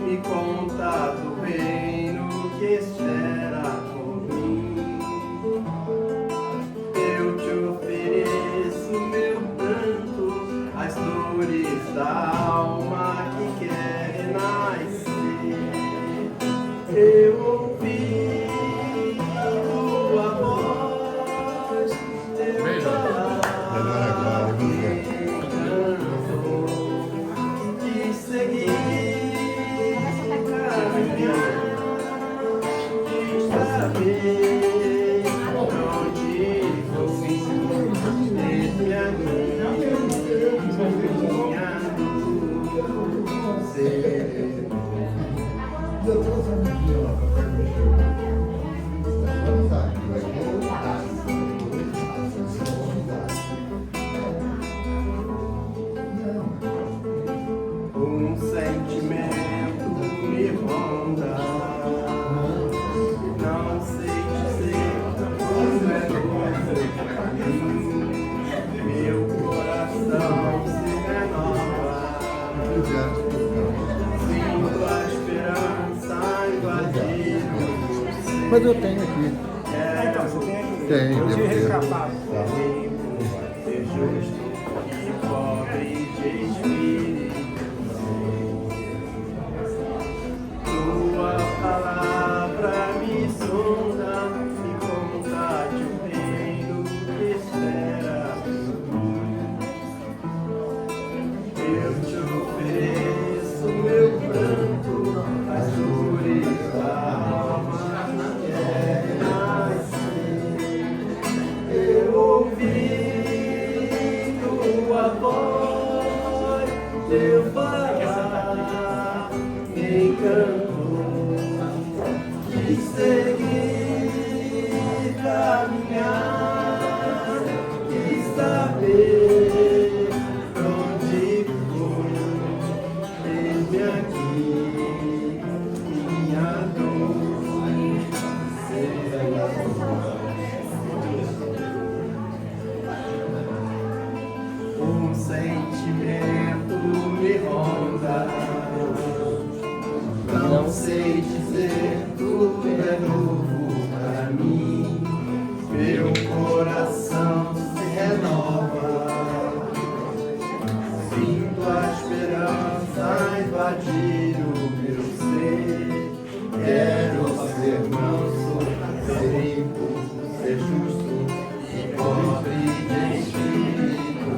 me conta do reino que espera por mim. Eu te ofereço meu pranto, as dores da alma que quer renascer. Eu ouvi tua voz, teu falar, te seguir, caminhar, quis saber onde vou, desde a um sentimento me ronda, não sei dizer como é novo, meu coração se renova, sinto a esperança invadir. Mas eu tenho aqui. Então, você tem aqui? Tenho, Eu te devo ter. rescatado. Ser justo e pobre de espírito. Tua palavra me sonda, me conta de um reino que espera por mim. Eu te ofereço meu pranto, as dores da alma que quer nascer. Eu ouvi tua voz, teu falar me encantou, quis seguir, caminhar, quis saber pra onde vou, eis-me aqui, minha dor será. Um sentimento me ronda, não sei dizer, tudo é novo pra mim. Meu coração se renova, sinto a esperança invadir o meu ser. Quero ser manso, ser limpo, ser justo e pobre de espírito.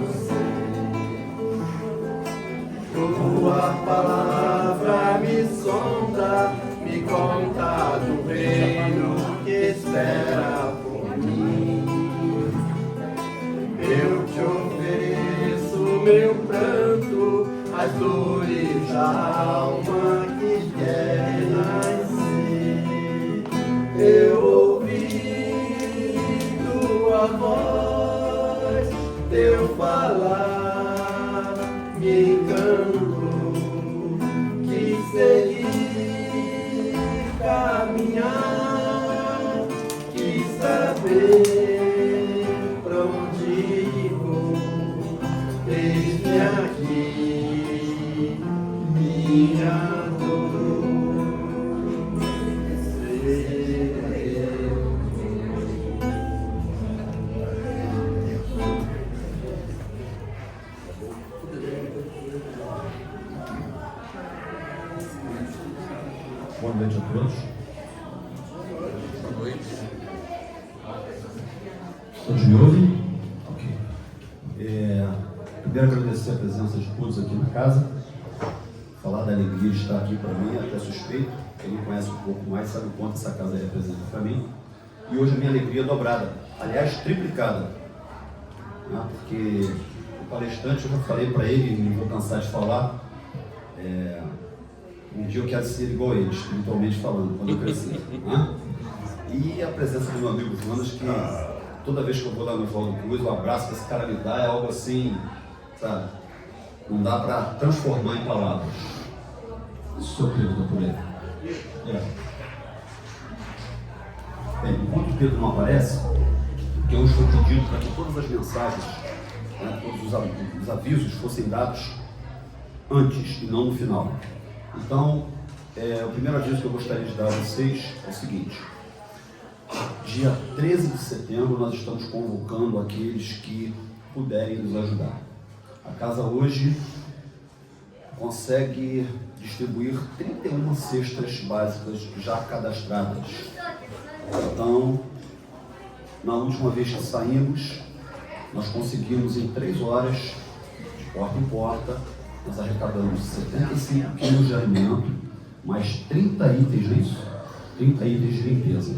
Tua palavra me sonda, me conta do reino que espera por mim. Eu te ofereço meu pranto, as dores da alma que quer nascer. Eu ouvi tua voz, teu falar me encantou, quis seguir, caminhar, quis saber pra onde vou, eis-me aqui, minha dor. Boa noite a todos. Boa noite. Todos me ouvem? Ok. Primeiro agradecer a presença de todos aqui na casa. Falar da alegria de estar aqui para mim é até suspeito. Quem me conhece um pouco mais sabe o quanto essa casa representa para mim. E hoje a minha alegria é dobrada, aliás, triplicada. Né? Porque o palestrante, eu já falei para ele, não vou cansar de falar, um dia eu quero ser igual a ele, espiritualmente falando, quando eu crescer. Né? E a presença do meu amigo Jonas, que toda vez que eu vou lá no Oswaldo Cruz, o abraço que esse cara me dá é algo assim, sabe? Não dá para transformar em palavras. Isso eu acredito por ele. Bem, enquanto Pedro não aparece, que eu estou pedindo para que todas as mensagens, né, todos os avisos fossem dados antes e não no final. Então, O primeiro aviso que eu gostaria de dar a vocês é o seguinte: dia 13 de setembro nós estamos convocando aqueles que puderem nos ajudar. A casa hoje consegue distribuir 31 cestas básicas já cadastradas. Então, na última vez que saímos, nós conseguimos em 3 horas, de porta em porta, nós arrecadamos 75 quilos de alimento, mais 30 itens, não é isso? 30 itens de limpeza.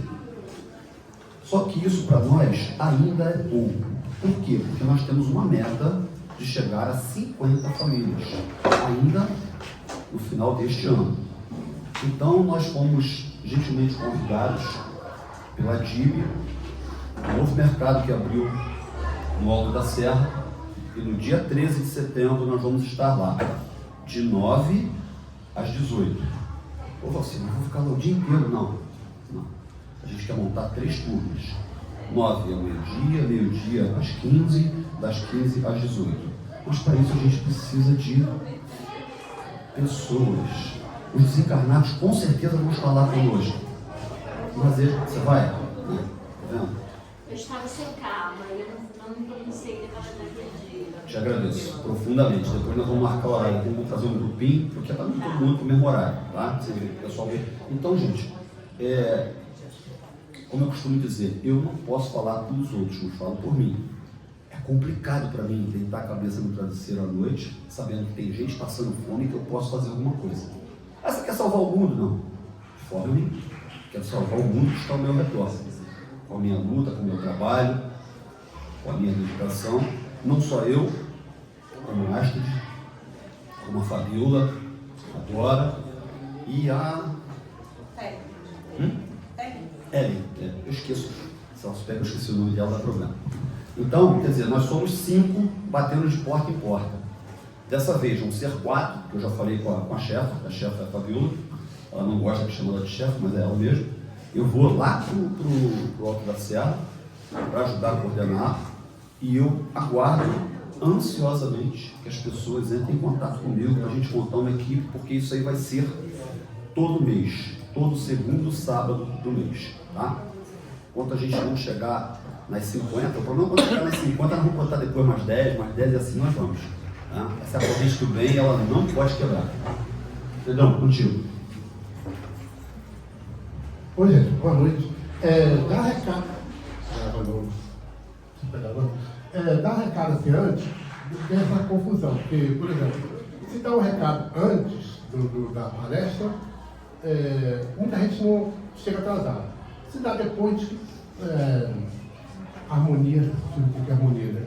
Só que isso para nós ainda é pouco. Por quê? Porque nós temos uma meta de chegar a 50 famílias, ainda no final deste ano. Então nós fomos gentilmente convidados pela DIB, um novo mercado que abriu no Alto da Serra, e no dia 13 de setembro nós vamos estar lá, de 9 às 18. Ô você, não vou ficar lá o dia inteiro, não. A gente quer montar 3 turmas. 9 ao meio-dia, meio-dia às 15, das 15 às 18. Mas para isso a gente precisa de pessoas. Os desencarnados com certeza vão estar lá conosco. Mas você vai? Tá vendo? Eu estava sem calma, eu não pensei que estava naquele dia. Te agradeço profundamente. Depois nós vamos marcar o horário, vamos fazer um grupinho, porque está todo mundo com o mesmo horário, tá? Você vê, o pessoal vê. Então, gente, como eu costumo dizer, eu não posso falar pelos outros, eu falo por mim. É complicado para mim deitar a cabeça no travesseiro à noite, sabendo que tem gente passando fome e que eu posso fazer alguma coisa. Ah, você quer salvar o mundo? Não. De forma nenhuma. Quero salvar o mundo que está ao meu redor. Com a minha luta, com o meu trabalho, com a minha dedicação. Não só eu, como a Astrid, como a Fabiola, a Dora e a... Ellen. Eu esqueço. Se ela souber que eu esqueci o nome dela, dá problema. Então, quer dizer, nós somos 5 batendo de porta em porta. Dessa vez vão ser 4, que eu já falei com a chefe é a Fabiola. Ela não gosta de chamar ela de chefe, mas é ela mesma. Eu vou lá pro Alto da Serra para ajudar a coordenar e eu aguardo ansiosamente que as pessoas entrem em contato comigo para a gente montar uma equipe, porque isso aí vai ser todo mês, todo segundo sábado do mês, tá? Quando a gente não chegar nas 50, o problema é quando chegar nas 50, nós vamos botar depois mais 10 e assim nós vamos. Tá? Essa corrente do bem, ela não pode quebrar. Pedrão, contigo. Oi, gente, boa noite. Dá recado. Dá recado assim antes, tem essa confusão. Porque, por exemplo, se dá um recado antes da palestra, muita gente não chega atrasada. Se dá depois, harmonia, significa harmonia, né?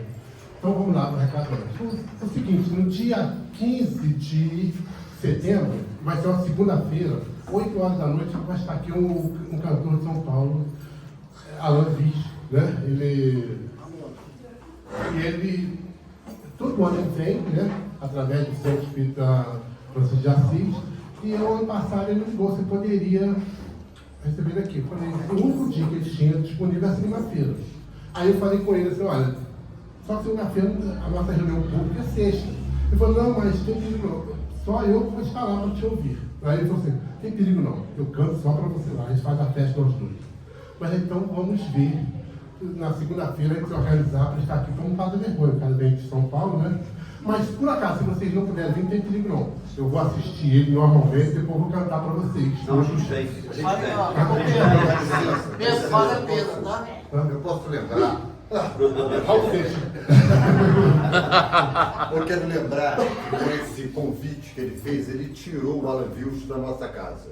Então vamos lá para o recado antes. O seguinte, no dia 15 de setembro, vai ser uma segunda-feira, 8 horas da noite, vai estar aqui um cantor de São Paulo, Alan Viz, né? Ele todo ano ele vem, né? Através do Centro Espírita Francisco de Assis, e o ano passado ele ligou se poderia receber ele aqui. Eu falei, o único dia que ele tinha disponível é segunda-feira. Aí eu falei com ele assim, olha, só que segunda-feira a nossa reunião pública é sexta. Ele falou, não, mas tem perigo não, só eu vou estar lá para te ouvir. Aí ele falou assim, tem perigo não, eu canto só para você lá, a gente faz a festa nós dois. Mas então vamos ver, na segunda-feira a gente se organizar para estar aqui como Padre Vergonha, o cara vem de São Paulo, né? Mas por acaso, se vocês não puderem vir, não tem perigo não. Eu vou assistir ele normalmente, depois vou cantar para vocês. Não, a gente vem. Peso, tá? Eu posso lembrar? Raul Seixas. Eu quero lembrar, com esse convite que ele fez, ele tirou o Alan Wilson da nossa casa.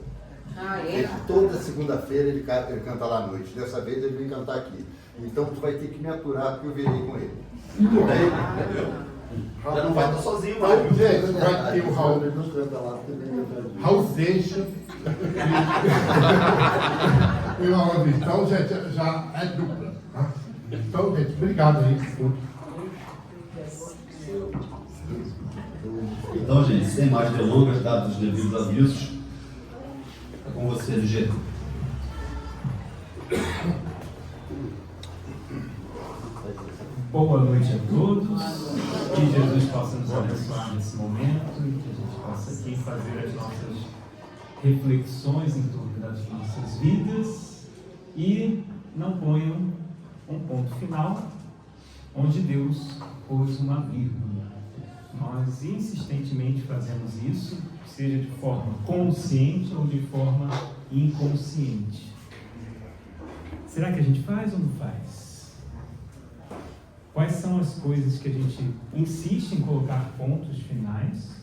Ele, toda segunda-feira ele canta lá à noite. Dessa vez ele vem cantar aqui. Então tu vai ter que me aturar, porque eu virei com ele. Tudo bem. Já não vai estar sozinho, Então, mais. gente, vai ter o Raul Seixas. E o Alan Viz. Então, gente, já é dupla. Tá? Então, gente, obrigado aí. Então, gente, sem mais delongas, dados os devidos avisos, é com você, LG. Boa noite a todos, que Jesus possa nos abençoar nesse momento e que a gente possa aqui fazer as nossas reflexões em torno das nossas vidas e não ponham um ponto final onde Deus pôs uma vírgula. Nós insistentemente fazemos isso, seja de forma consciente ou de forma inconsciente. Será que a gente faz ou não faz? Quais são as coisas que a gente insiste em colocar pontos finais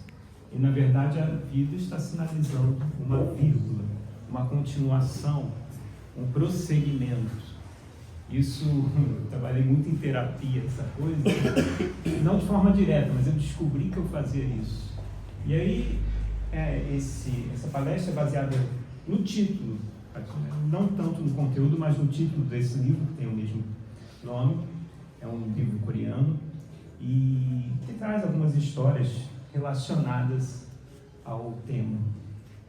e, na verdade, a vida está sinalizando uma vírgula, uma continuação, um prosseguimento? Isso, eu trabalhei muito em terapia, essa coisa, não de forma direta, mas eu descobri que eu fazia isso. E aí, essa palestra é baseada no título, não tanto no conteúdo, mas no título desse livro, que tem o mesmo nome. É um livro coreano e que traz algumas histórias relacionadas ao tema.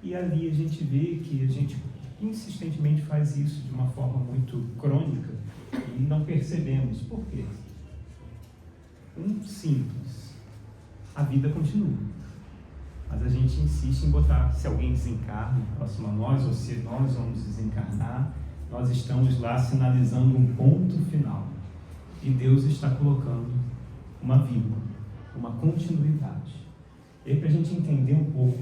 E ali a gente vê que a gente insistentemente faz isso de uma forma muito crônica e não percebemos. Por quê? Simples. A vida continua. Mas a gente insiste em botar, se alguém desencarna próximo a nós, ou se nós vamos desencarnar, nós estamos lá sinalizando um ponto final. E Deus está colocando uma vírgula, uma continuidade. E aí, para a gente entender um pouco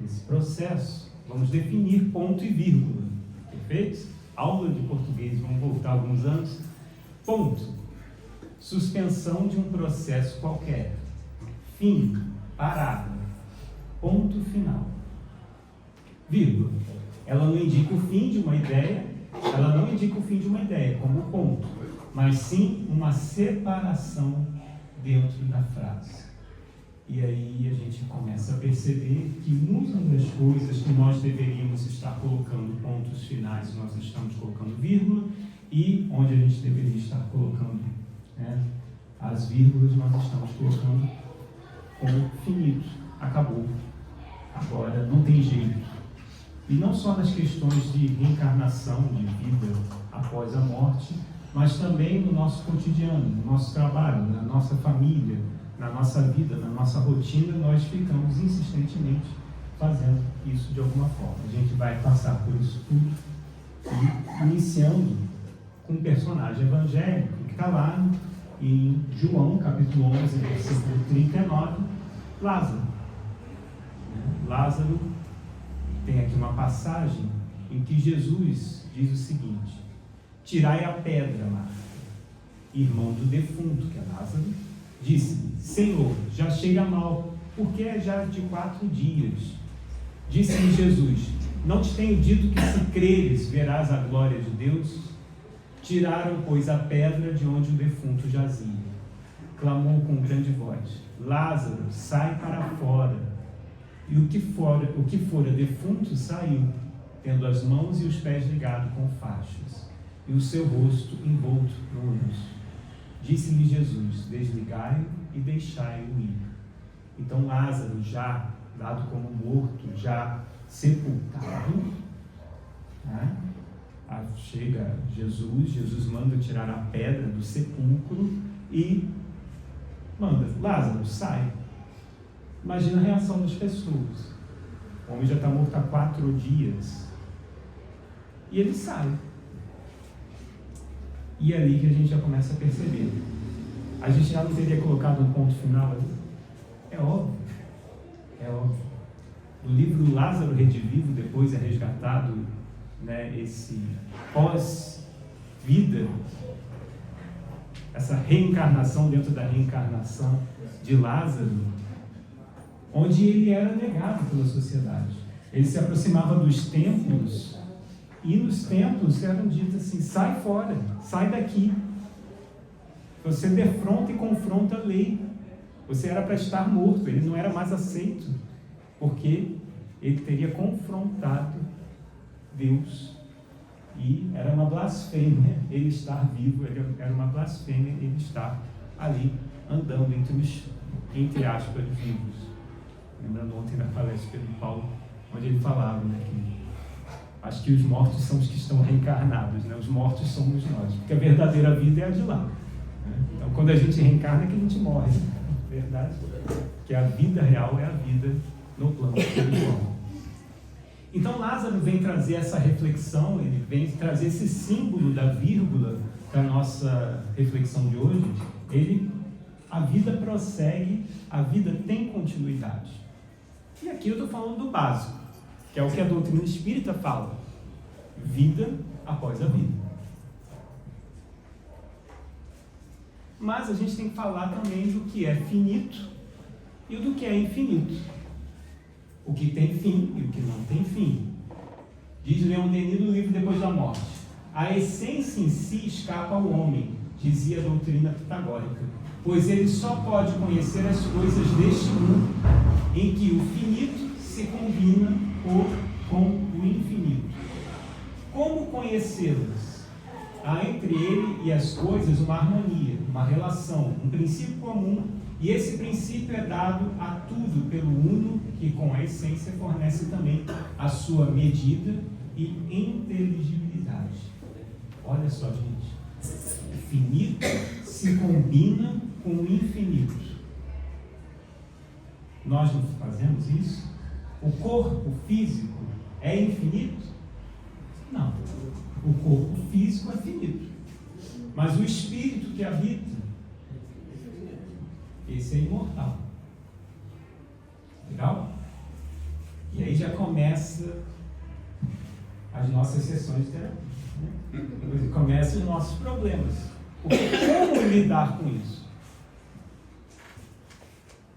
esse processo, vamos definir ponto e vírgula. Perfeito? Aula de português, vamos voltar alguns anos. Ponto. Suspensão de um processo qualquer. Fim. Parada. Ponto final. Vírgula. Ela não indica o fim de uma ideia, ela não indica o fim de uma ideia como ponto, mas sim uma separação dentro da frase. E aí a gente começa a perceber que muitas das coisas que nós deveríamos estar colocando pontos finais, nós estamos colocando vírgula, e onde a gente deveria estar colocando as vírgulas, nós estamos colocando como finito, acabou, agora não tem jeito. E não só nas questões de reencarnação, de vida após a morte, mas também no nosso cotidiano, no nosso trabalho, na nossa família, na nossa vida, na nossa rotina, nós ficamos insistentemente fazendo isso de alguma forma. A gente vai passar por isso tudo, e iniciando com um personagem evangélico que está lá em João, capítulo 11, versículo 39, Lázaro. Lázaro tem aqui uma passagem em que Jesus diz o seguinte: tirai a pedra, Marta. Irmão do defunto, que é Lázaro, disse-lhe: Senhor, já chega mal, porque é já de 4 dias. Disse-lhe Jesus: não te tenho dito que se creres verás a glória de Deus? Tiraram, pois, a pedra de onde o defunto jazia. Clamou com grande voz: Lázaro, sai para fora. E o que fora defunto saiu, tendo as mãos e os pés ligados com faixas, e o seu rosto envolto no lenço. Disse-lhe Jesus: desligai-o e deixai-o ir. Então Lázaro, já dado como morto, já sepultado, chega Jesus manda tirar a pedra do sepulcro e manda: Lázaro, sai. Imagina a reação das pessoas. O homem já está morto há 4 dias. E ele sai. E é ali que a gente já começa a perceber. A gente já não teria colocado um ponto final ali? É óbvio. É óbvio. No livro Lázaro Redivivo, depois é resgatado, esse pós-vida, essa reencarnação dentro da reencarnação de Lázaro, onde ele era negado pela sociedade. Ele se aproximava dos templos, e nos templos eram ditos assim: sai fora, sai daqui. Você defronta e confronta a lei. Você era para estar morto, ele não era mais aceito, porque ele teria confrontado Deus. E era uma blasfêmia ele estar vivo, era uma blasfêmia ele estar ali andando entre aspas, vivos. Lembrando ontem da palestra de Paulo, onde ele falava que acho que os mortos são os que estão reencarnados, os mortos somos nós, porque a verdadeira vida é a de lá. Então, quando a gente reencarna é que a gente morre, verdade? Que a vida real é a vida no plano espiritual. Então Lázaro vem trazer essa reflexão, ele vem trazer esse símbolo da vírgula para a nossa reflexão de hoje. A vida prossegue, a vida tem continuidade. E aqui eu estou falando do básico, que é o que a doutrina espírita fala: vida após a vida. Mas a gente tem que falar também do que é finito e do que é infinito. O que tem fim e o que não tem fim. Diz Leon Denis no livro Depois da Morte: a essência em si escapa ao homem, dizia a doutrina pitagórica, pois ele só pode conhecer as coisas deste mundo, em que o finito se combina com o infinito. Como conhecê-las? Há entre ele e as coisas uma harmonia, uma relação, um princípio comum, e esse princípio é dado a tudo pelo Uno, que com a essência fornece também a sua medida e inteligibilidade. Olha só, gente, o finito se combina com o infinito. Nós não fazemos isso? O corpo físico é infinito? Não. O corpo físico é finito. Mas o espírito que habita, esse é imortal. Legal? E aí já começa as nossas sessões de terapia. Né? Começam os nossos problemas. Como lidar com isso?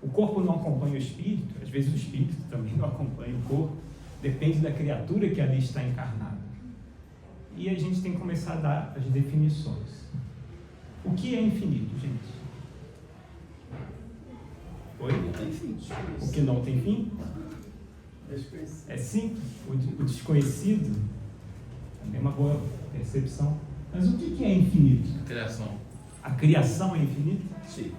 O corpo não acompanha o espírito, às vezes o espírito também não acompanha o corpo, depende da criatura que ali está encarnada. E a gente tem que começar a dar as definições. O que é infinito, gente? Oi? O que não tem fim? É simples. O desconhecido também é uma boa percepção. Mas o que é infinito? A criação. A criação é infinita? Sim.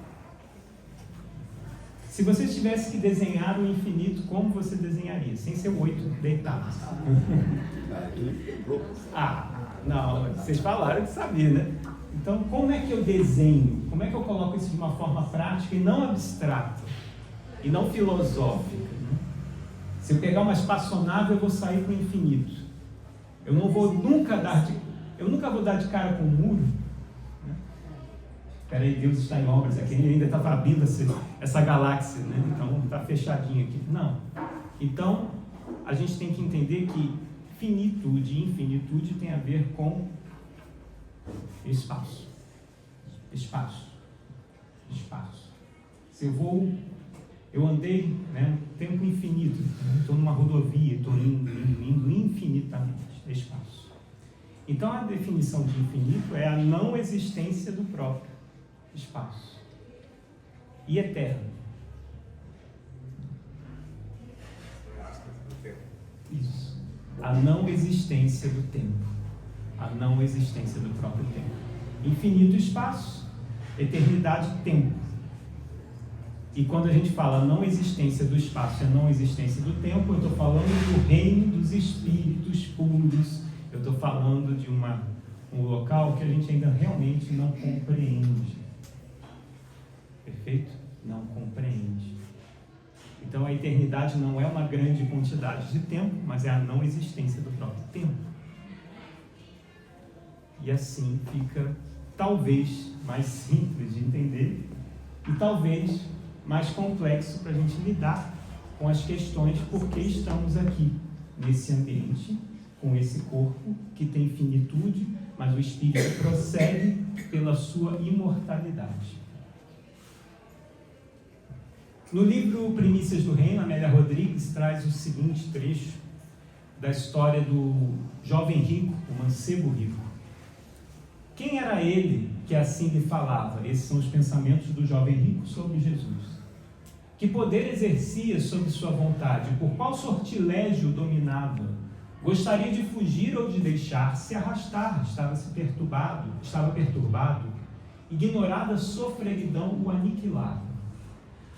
Se você tivesse que desenhar o infinito, como você desenharia? Sem ser o 8 deitado. Não, vocês falaram que sabia, né? Então, como é que eu desenho? Como é que eu coloco isso de uma forma prática e não abstrata? E não filosófica? Né? Se eu pegar uma espaçonave, eu vou sair para o infinito. Eu nunca vou dar de cara com um muro. Né? Peraí, Deus está em obras aqui, ele ainda está abrindo essa galáxia, né? Então está fechadinho aqui. Não. Então, a gente tem que entender que finitude e infinitude tem a ver com espaço. Espaço. Espaço. Se eu andei, né, tempo infinito, estou numa rodovia, estou indo infinitamente. Espaço. Então a definição de infinito é a não existência do próprio espaço. E eterno. Isso. A não existência do tempo. A não existência do próprio tempo. Infinito espaço, eternidade tempo. E quando a gente fala não existência do espaço e a não existência do tempo, eu estou falando do reino dos espíritos puros. Eu estou falando de um local que a gente ainda realmente não compreende. Perfeito? Não compreende. Então a eternidade não é uma grande quantidade de tempo, mas é a não existência do próprio tempo. E assim fica talvez mais simples de entender e talvez mais complexo para a gente lidar com as questões porque estamos aqui nesse ambiente, com esse corpo que tem finitude, mas o espírito prossegue pela sua imortalidade. No livro Primícias do Reino, Amélia Rodrigues traz o seguinte trecho da história do jovem rico, o mancebo rico. Quem era ele que assim lhe falava? Esses são os pensamentos do jovem rico sobre Jesus. Que poder exercia sobre sua vontade? Por qual sortilégio dominava? Gostaria de fugir ou de deixar-se arrastar? Estava perturbado. Ignorada sofreguidão o aniquilava.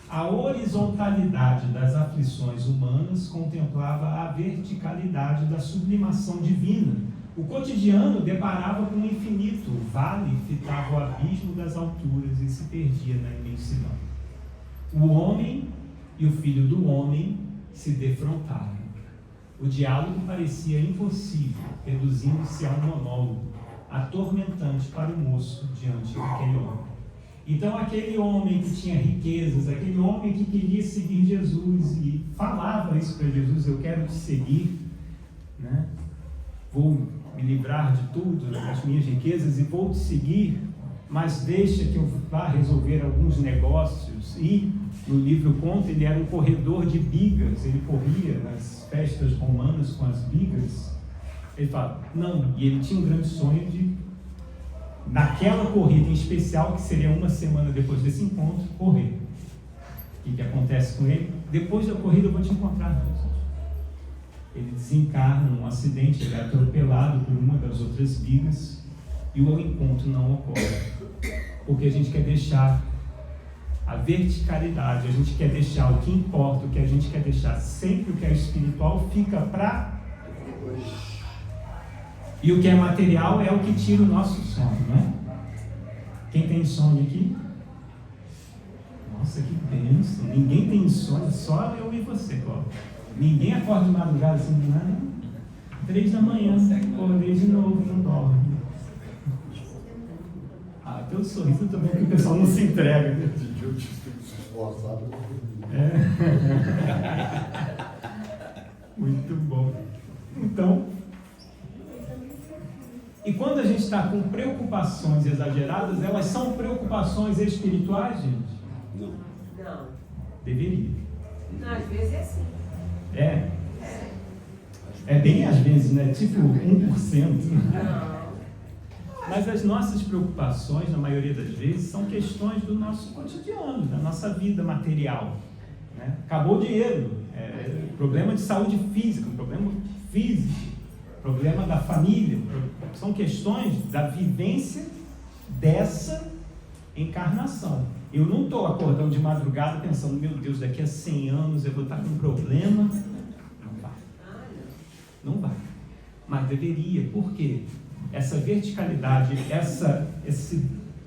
A horizontalidade das aflições humanas contemplava a verticalidade da sublimação divina. O cotidiano deparava com o infinito, o vale fitava o abismo das alturas e se perdia na imensidão. O homem e o filho do homem se defrontaram. O diálogo parecia impossível, reduzindo-se a um monólogo, atormentante para o moço diante daquele homem. Então aquele homem que tinha riquezas, aquele homem que queria seguir Jesus e falava isso para Jesus: eu quero te seguir, né? Vou me livrar de tudo, das minhas riquezas, e vou te seguir, mas deixa que eu vá resolver alguns negócios. E no livro conta, ele era um corredor de bigas, ele corria nas festas romanas com as bigas. Ele fala, não, e ele tinha um grande sonho de, naquela corrida em especial, que seria uma semana depois desse encontro, correr. O que acontece com ele? Depois da corrida eu vou te encontrar, Jesus. Ele desencarna num acidente, ele é atropelado por uma das outras bigas, e o encontro não ocorre. Porque a gente quer deixar a verticalidade, a gente quer deixar o que importa, o que a gente quer deixar sempre, o que é espiritual fica para... E o que é material é o que tira o nosso sono, não é? Quem tem insônia aqui? Nossa, que bênção! Ninguém tem insônia, só eu e você, Cláudio. Ninguém acorda de madrugada assim, não. 3 da manhã, acordei de novo, não dorme. Ah, teu sorriso também, que o pessoal não se entrega. Eu tive que se esforçar. Muito bom. Então, e quando a gente está com preocupações exageradas, elas são preocupações espirituais, gente? Não. Não. Deveria. Não, às vezes é assim. É bem às vezes, né? Tipo 1%. Não. Mas as nossas preocupações, na maioria das vezes, são questões do nosso cotidiano, da nossa vida material, né? Acabou o dinheiro, problema de saúde física, um problema físico, problema da família, são questões da vivência dessa encarnação. Eu não estou acordando de madrugada pensando, meu Deus, daqui a 100 anos eu vou estar com um problema. Não vai. Não vai. Mas deveria. Por quê? Essa verticalidade, esse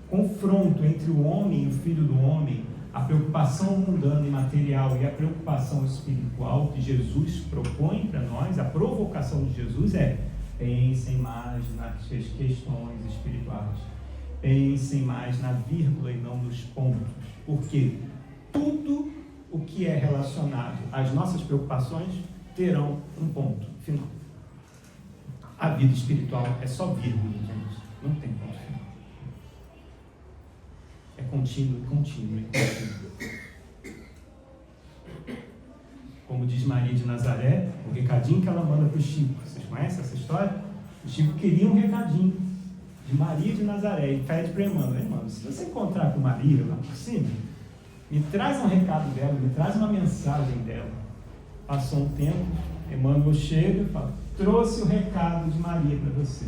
confronto entre o homem e o filho do homem, a preocupação mundana e material e a preocupação espiritual que Jesus propõe para nós, a provocação de Jesus é: pensem mais nas questões espirituais, pensem mais na vírgula e não nos pontos, porque tudo o que é relacionado às nossas preocupações terão um ponto final. A vida espiritual é só vírgula, gente, não tem ponto final. É contínuo e contínuo e contínuo. Como diz Maria de Nazaré, o recadinho que ela manda para o Chico. Vocês conhecem essa história? O Chico queria um recadinho de Maria de Nazaré e pede para Emmanuel: Emmanuel, se você encontrar com Maria lá por cima, me traz um recado dela, me traz uma mensagem dela. Passou um tempo, Emmanuel chega e fala: trouxe o recado de Maria para você.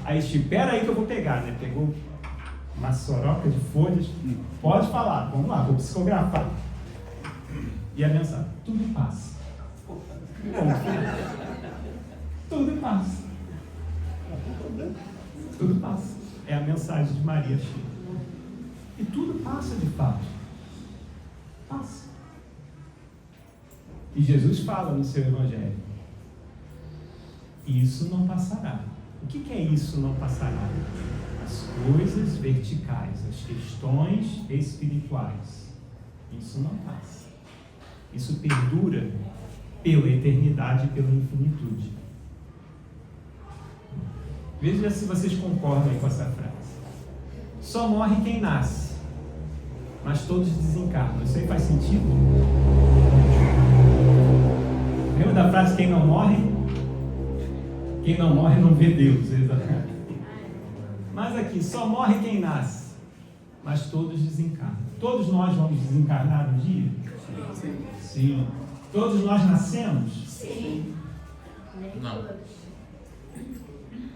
Aí Chico: espera aí que eu vou pegar, né? Pegou uma soroca de folhas, pode falar, vamos lá, vou psicografar. E a mensagem: tudo passa. Tudo passa. Tudo passa. É a mensagem de Maria Chico. E tudo passa de fato. Passa. E Jesus fala no seu Evangelho: isso não passará. O que é isso não passará? As coisas verticais, as questões espirituais. Isso não passa. Isso perdura pela eternidade e pela infinitude. Veja se vocês concordam com essa frase. Só morre quem nasce, mas todos desencarnam. Isso aí faz sentido? Lembra da frase: quem não morre? Quem não morre não vê Deus. Exatamente. Mas aqui, só morre quem nasce, mas todos desencarnam. Todos nós vamos desencarnar um dia? Sim. Sim. Todos nós nascemos? Sim. Não.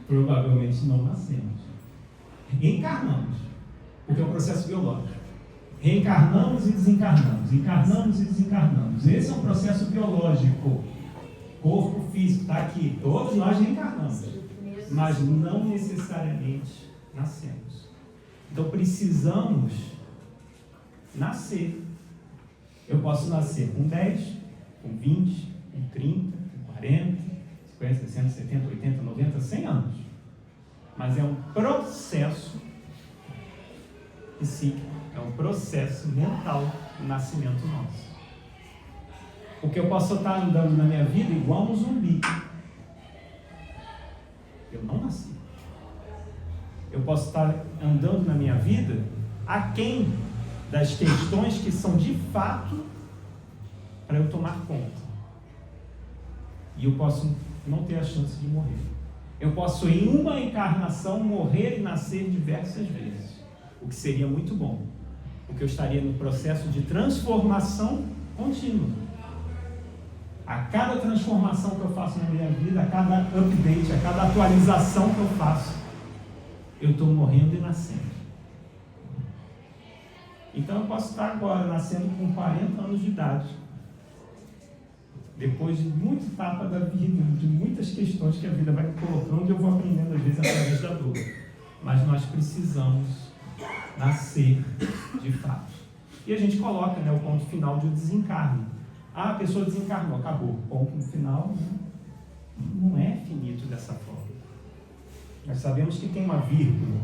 Provavelmente não nascemos. Reencarnamos, porque é um processo biológico. Reencarnamos e desencarnamos, encarnamos e desencarnamos. Esse é um processo biológico. Corpo físico está aqui. Todos nós reencarnamos, mas não necessariamente nascemos. Então precisamos nascer. Eu posso nascer com 10, com 20, com 30, com 40, 50, 60, 70, 80, 90, 100 anos. Mas é um processo psíquico, é um processo mental do nascimento nosso. Porque eu posso estar andando na minha vida igual um zumbi. Eu não nasci. Eu posso estar andando na minha vida aquém das questões que são de fato para eu tomar conta. E eu posso não ter a chance de morrer. Eu posso, em uma encarnação, morrer e nascer diversas vezes. O que seria muito bom. Porque eu estaria no processo de transformação contínua. A cada transformação que eu faço na minha vida, a cada update, a cada atualização que eu faço, eu estou morrendo e nascendo. Então eu posso estar agora nascendo com 40 anos de idade. Depois de muita etapa da vida, de muitas questões que a vida vai me colocando, eu vou aprendendo às vezes através da dor. Mas nós precisamos nascer de fato. E a gente coloca, né, o ponto final de desencarne. Ah, a pessoa desencarnou, acabou. Ponto final, não é finito dessa forma. Nós sabemos que tem uma vírgula.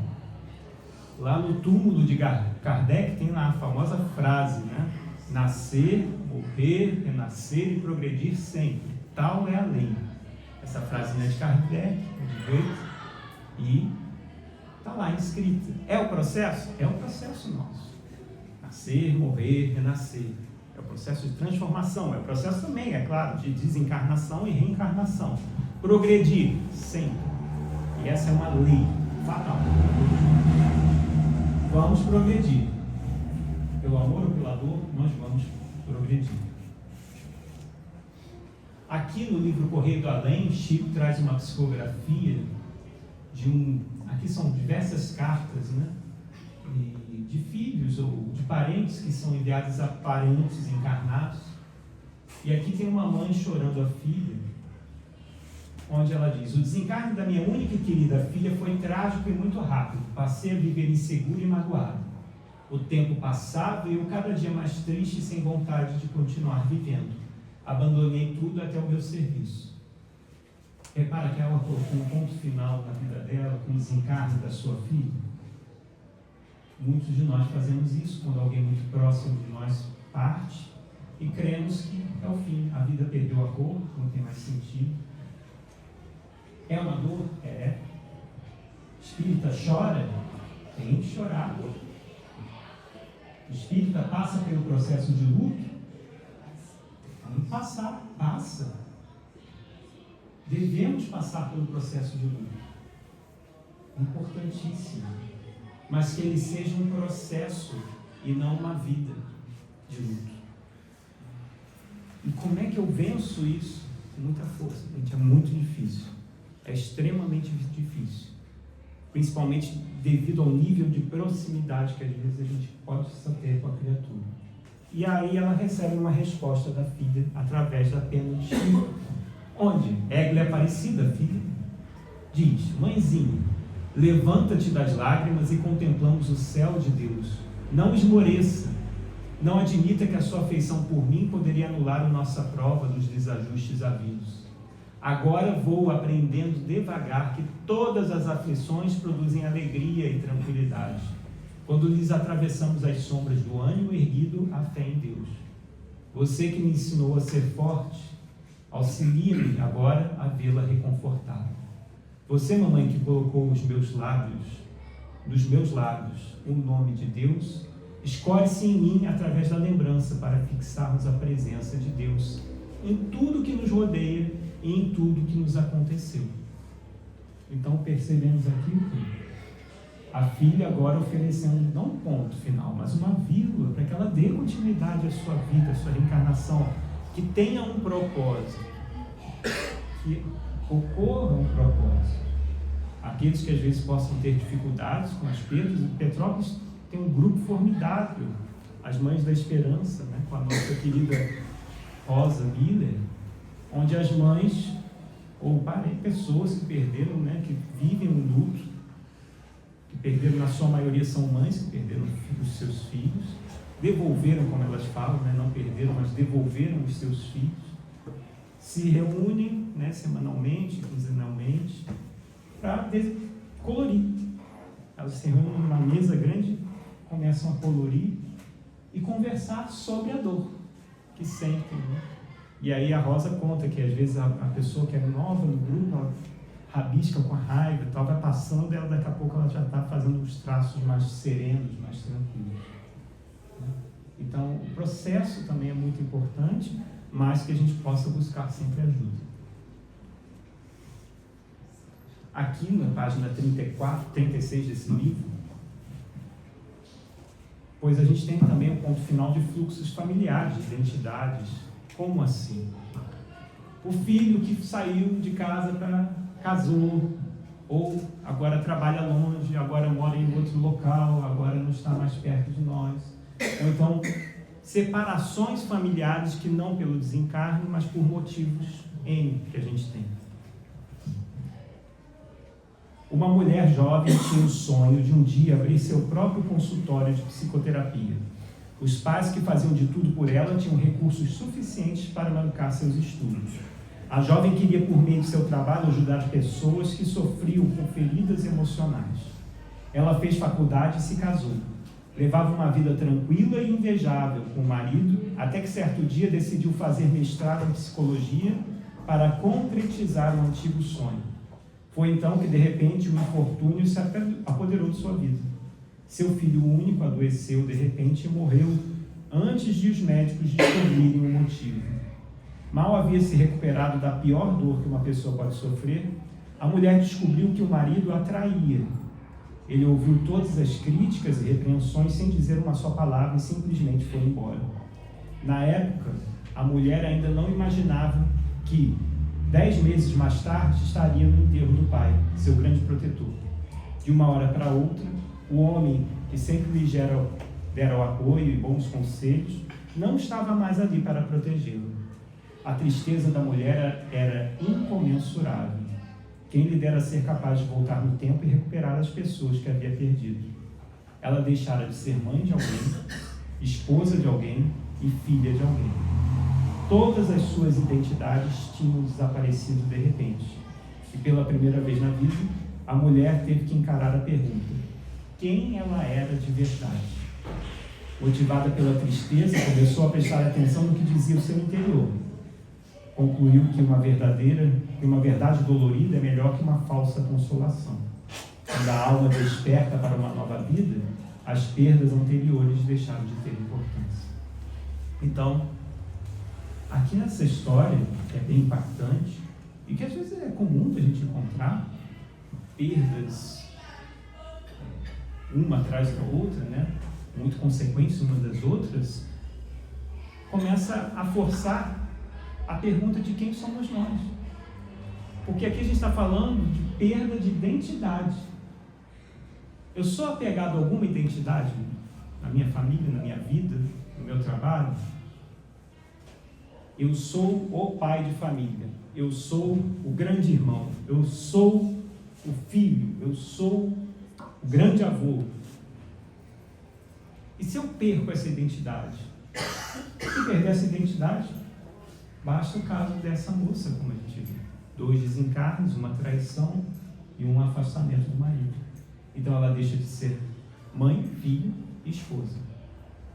Lá no túmulo de Kardec tem lá a famosa frase, né? Nascer, morrer, renascer e progredir sempre. Tal é a lei. Essa frase não é de Kardec, é de Goethe, e está lá escrita. É o processo? É o processo nosso. Nascer, morrer, renascer. É o processo de transformação. É o processo também, é claro, de desencarnação e reencarnação. Progredir sempre. E essa é uma lei fatal. Vamos progredir. Pelo amor ou pela dor, nós vamos progredir. Aqui no livro Correio do Além, Chico traz uma psicografia de aqui são diversas cartas, né? De filhos ou de parentes que são enviados a parentes encarnados. E aqui tem uma mãe chorando a filha, onde ela diz: o desencarne da minha única e querida filha foi trágico e muito rápido. Passei a viver inseguro e magoado. O tempo passava e eu cada dia mais triste e sem vontade de continuar vivendo. Abandonei tudo até o meu serviço. Repara que ela colocou um ponto final na vida dela com o desencarne da sua filha. Muitos de nós fazemos isso quando alguém muito próximo de nós parte e cremos que é o fim, a vida perdeu a cor, não tem mais sentido. É uma dor? É. Espírita chora? Tem que chorar. O espírita passa pelo processo de luto? Tem que passar, passa. Devemos passar pelo processo de luto. Importantíssimo. Mas que ele seja um processo e não uma vida de luto. E como é que eu venço isso? Com muita força, gente. É muito difícil. É extremamente difícil. Principalmente devido ao nível de proximidade que às vezes a gente pode ter com a criatura. E aí ela recebe uma resposta da filha através da pena de Chico, onde Églia Aparecida, filha, diz: mãezinha, levanta-te das lágrimas e contemplamos o céu de Deus. Não esmoreça. Não admita que a sua afeição por mim poderia anular a nossa prova dos desajustes havidos. Agora vou aprendendo devagar que todas as aflições produzem alegria e tranquilidade, quando lhes atravessamos as sombras do ânimo erguido à fé em Deus. Você que me ensinou a ser forte, auxilia-me agora a vê-la reconfortada. Você, mamãe, que colocou nos meus lábios, o nome de Deus, escolhe-se em mim através da lembrança para fixarmos a presença de Deus em tudo que nos rodeia e em tudo que nos aconteceu. Então percebemos aqui que a filha agora oferecendo não um ponto final, mas uma vírgula para que ela dê continuidade à sua vida, à sua reencarnação, que tenha um propósito, que ocorra um propósito. Aqueles que às vezes possam ter dificuldades com as perdas, em Petrópolis tem um grupo formidável, as Mães da Esperança, né, com a nossa querida Rosa Miller, onde as mães, ou pessoas que perderam, né, que vivem um luto, que perderam, na sua maioria são mães que perderam os seus filhos, devolveram, como elas falam, né, não perderam, mas devolveram os seus filhos, se reúnem, né, semanalmente, quinzenalmente, para colorir. Elas se reúnem numa mesa grande, começam a colorir e conversar sobre a dor que sentem, né? E aí a Rosa conta que às vezes a pessoa que é nova no grupo, ela rabisca com a raiva e tal, vai passando, ela daqui a pouco ela já está fazendo os traços mais serenos, mais tranquilos. Então o processo também é muito importante, mas que a gente possa buscar sempre ajuda. Aqui na página 34, 36 desse livro, pois a gente tem também o ponto final de fluxos familiares, de identidades. Como assim? O filho que saiu de casa casou, ou agora trabalha longe, agora mora em outro local, agora não está mais perto de nós. Ou então, separações familiares que não pelo desencarne, mas por motivos N que a gente tem. Uma mulher jovem tinha o sonho de um dia abrir seu próprio consultório de psicoterapia. Os pais que faziam de tudo por ela tinham recursos suficientes para bancar seus estudos. A jovem queria, por meio de seu trabalho, ajudar pessoas que sofriam com feridas emocionais. Ela fez faculdade e se casou. Levava uma vida tranquila e invejável com o marido, até que certo dia decidiu fazer mestrado em psicologia para concretizar um antigo sonho. Foi então que, de repente, o infortúnio se apoderou de sua vida. Seu filho único adoeceu de repente e morreu antes de os médicos descobrirem o motivo. Mal havia se recuperado da pior dor que uma pessoa pode sofrer, a mulher descobriu que o marido a traía. Ele ouviu todas as críticas e repreensões sem dizer uma só palavra e simplesmente foi embora. Na época, a mulher ainda não imaginava que 10 meses mais tarde estaria no enterro do pai, seu grande protetor. De uma hora para outra, o homem que sempre lhe dera o apoio e bons conselhos não estava mais ali para protegê-lo. A tristeza da mulher era incomensurável. Quem lhe dera ser capaz de voltar no tempo e recuperar as pessoas que havia perdido. Ela deixara de ser mãe de alguém, esposa de alguém e filha de alguém. Todas as suas identidades tinham desaparecido de repente. E pela primeira vez na vida, a mulher teve que encarar a pergunta: quem ela era de verdade? Motivada pela tristeza, começou a prestar atenção no que dizia o seu interior. Concluiu que uma verdade dolorida é melhor que uma falsa consolação. Quando a alma desperta para uma nova vida, as perdas anteriores deixaram de ter importância. Então, aqui nessa história, que é bem impactante, e que às vezes é comum a gente encontrar perdas uma atrás da outra, né? Muito consequentes umas das outras, começa a forçar a pergunta de quem somos nós. Porque aqui a gente está falando de perda de identidade. Eu sou apegado a alguma identidade na minha família, na minha vida, no meu trabalho? Eu sou o pai de família, eu sou o grande irmão, eu sou o filho, eu sou o grande avô. E se eu perco essa identidade? Se perder essa identidade, basta o caso dessa moça, como a gente viu. 2 desencarnes, uma traição e um afastamento do marido. Então ela deixa de ser mãe, filho e esposa.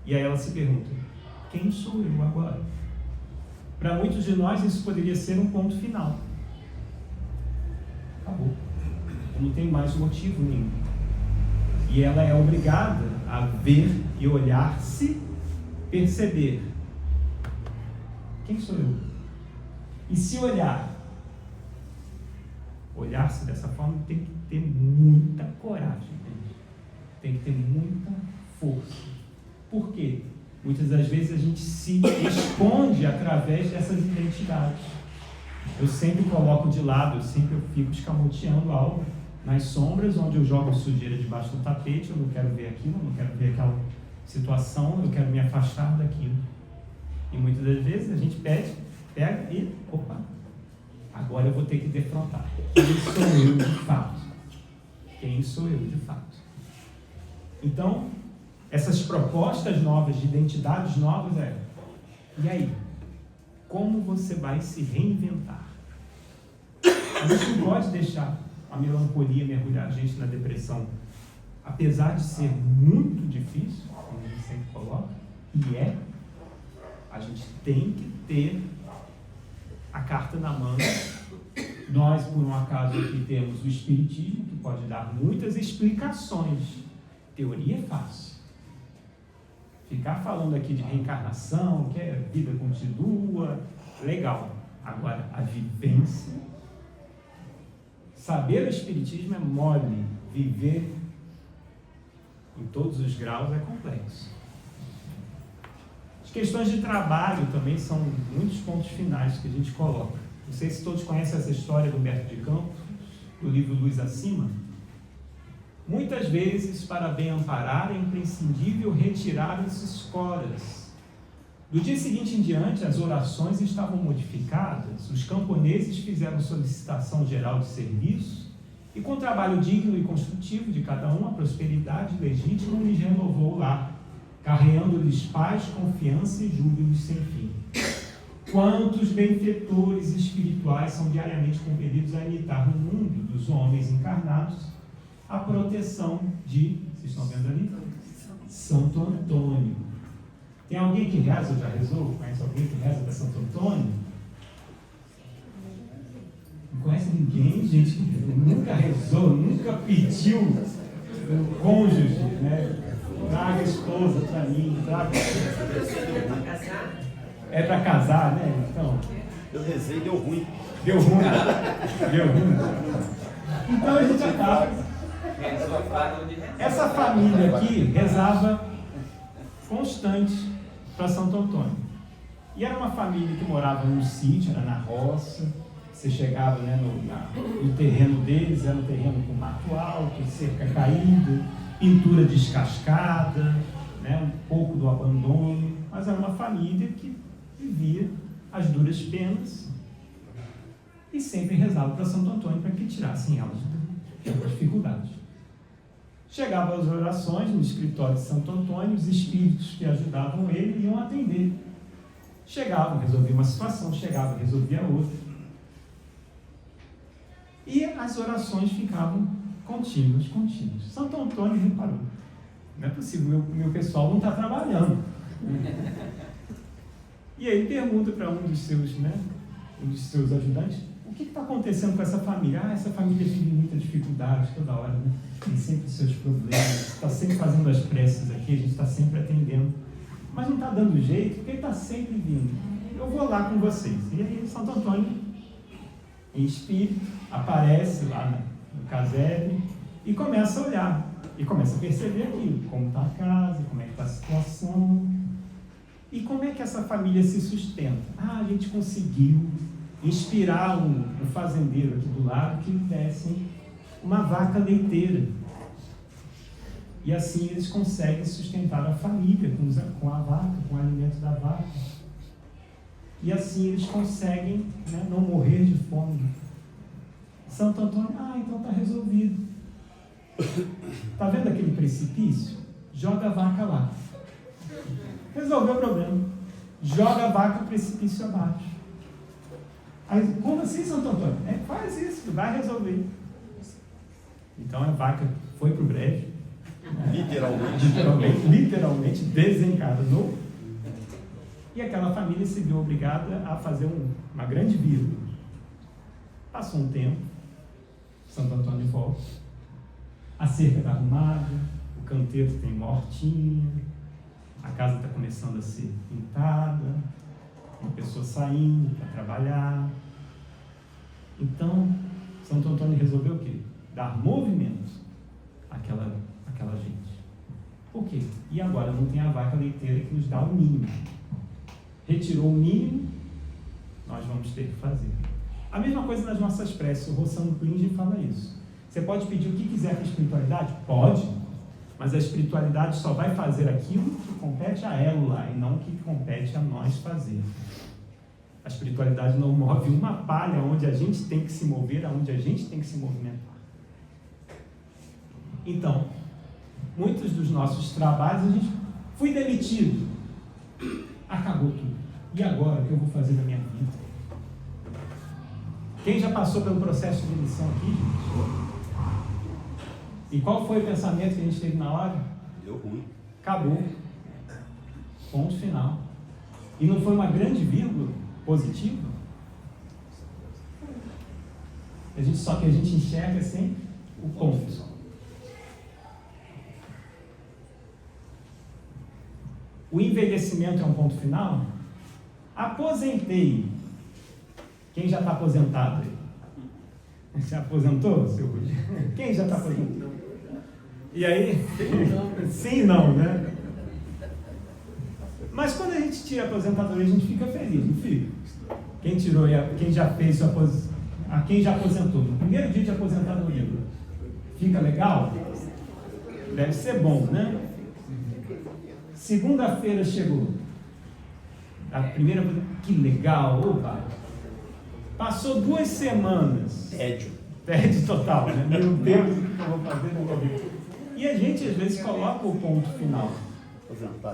E aí ela se pergunta: quem sou eu agora? Para muitos de nós isso poderia ser um ponto final. Acabou. Eu não tenho mais motivo nenhum. E ela é obrigada a ver e olhar-se, perceber: quem sou eu? E se olhar-se dessa forma, tem que ter muita coragem, gente. Tem que ter muita força. Por quê? Muitas das vezes a gente se esconde através dessas identidades. Eu sempre coloco de lado, eu fico escamoteando algo nas sombras, onde eu jogo sujeira debaixo do tapete. Eu não quero ver aquilo, eu não quero ver aquela situação, eu quero me afastar daquilo. E muitas das vezes a gente pega e, opa, agora eu vou ter que defrontar. Quem sou eu de fato? Quem sou eu de fato? Então, essas propostas novas, de identidades novas, e aí? como você vai se reinventar. A gente não pode deixar a melancolia mergulhar a gente na depressão, apesar de ser muito difícil, como a gente sempre coloca, e a gente tem que ter a carta na mão. Nós, por um acaso, aqui temos o Espiritismo, que pode dar muitas explicações. Teoria é fácil. Ficar falando aqui de reencarnação, que a vida continua, legal. Agora, a vivência, saber o Espiritismo é mole, viver em todos os graus é complexo. As questões de trabalho também são muitos pontos finais que a gente coloca. Não sei se todos conhecem essa história do Humberto de Campos, do livro Luz Acima. Muitas vezes, para bem amparar, é imprescindível retirar as escoras. Do dia seguinte em diante, as orações estavam modificadas, os camponeses fizeram solicitação geral de serviço, e com trabalho digno e construtivo de cada um, a prosperidade legítima lhes renovou o lar, carreando-lhes paz, confiança e júbilos sem fim. Quantos benfeitores espirituais são diariamente compelidos a imitar no mundo dos homens encarnados a proteção de, vocês estão vendo ali? Santo Antônio. Tem alguém que reza, já rezou? Conhece alguém que reza para Santo Antônio? Não conhece ninguém, gente, que nunca rezou, nunca pediu o cônjuge, né? Traga a esposa para mim, traga. É para casar, né? Então. Eu rezei e deu ruim. Deu ruim. Deu ruim. Então a gente acaba. Essa família aqui rezava constante para Santo Antônio. E era uma família que morava no sítio, era na roça. Você chegava, né, no terreno deles, era um terreno com mato alto, cerca caída, pintura descascada, né, um pouco do abandono, mas era uma família que vivia as duras penas e sempre rezava para Santo Antônio para que tirassem elas das dificuldades. Chegavam as orações no escritório de Santo Antônio, os espíritos que ajudavam ele iam atender. Chegavam, resolvia uma situação, chegava, resolvia outra. E as orações ficavam contínuas. Santo Antônio reparou: não é possível, meu pessoal não está trabalhando. E aí pergunta para um dos seus ajudantes: o que está acontecendo com essa família? Essa família vive muita dificuldade toda hora, né? Tem sempre os seus problemas, está sempre fazendo as preces aqui, a gente está sempre atendendo, mas não está dando jeito, porque ele está sempre vindo. Eu vou lá com vocês. E aí Santo Antônio, em espírito, aparece lá no casebre e começa a olhar, e começa a perceber aquilo, como está a casa, como é que está a situação, e como é que essa família se sustenta. A gente conseguiu inspirar um fazendeiro aqui do lado que desse uma vaca leiteira, e assim eles conseguem sustentar a família com a vaca, com o alimento da vaca. E assim eles conseguem, né, não morrer de fome. Santo Antônio, então está resolvido. Está vendo aquele precipício? Joga a vaca lá. Resolveu o problema. Joga a vaca no precipício abaixo. Aí, como assim, Santo Antônio? Faz isso, vai resolver. Então a vaca foi para o brejo. Literalmente desencarnou. E aquela família se viu obrigada a fazer uma grande vírgula. Passou um tempo, Santo Antônio volta, a cerca está arrumada, o canteiro tem uma hortinha, a casa está começando a ser pintada, uma pessoa saindo para trabalhar. Então, Santo Antônio resolveu o quê? Dar movimento àquela gente. Por quê? E agora não tem a vaca leiteira que nos dá o mínimo. Retirou o mínimo, nós vamos ter que fazer. A mesma coisa nas nossas preces, o Rossano Klinge fala isso. Você pode pedir o que quiser para a espiritualidade? Pode, mas a espiritualidade só vai fazer aquilo que compete a ela e não o que compete a nós fazer. A espiritualidade não move uma palha onde a gente tem que se mover, aonde a gente tem que se movimentar. Então, muitos dos nossos trabalhos, fui demitido. Acabou tudo. E agora, o que eu vou fazer na minha vida? Quem já passou pelo processo de eleição aqui, gente? E qual foi o pensamento que a gente teve na hora? Deu ruim. Acabou. Ponto final. E não foi uma grande vírgula positiva? Só que a gente enxerga sempre o ponto. O envelhecimento é um ponto final? Aposentei. Quem já está aposentado aí? Se aposentou, seu Rui? Quem já está aposentado? E aí? Sim e não, né? Mas quando a gente tira a aposentadoria, a gente fica feliz, não fica? Quem tirou, quem já fez sua aposentadoria? Quem já aposentou, no primeiro dia de aposentadoria, fica legal? Deve ser bom, né? Segunda-feira chegou. A primeira, que legal, opa! Passou 2 semanas. Tédio total, né? Meu Deus, o que eu vou fazer na minha vida? E a gente, às vezes, coloca o ponto final.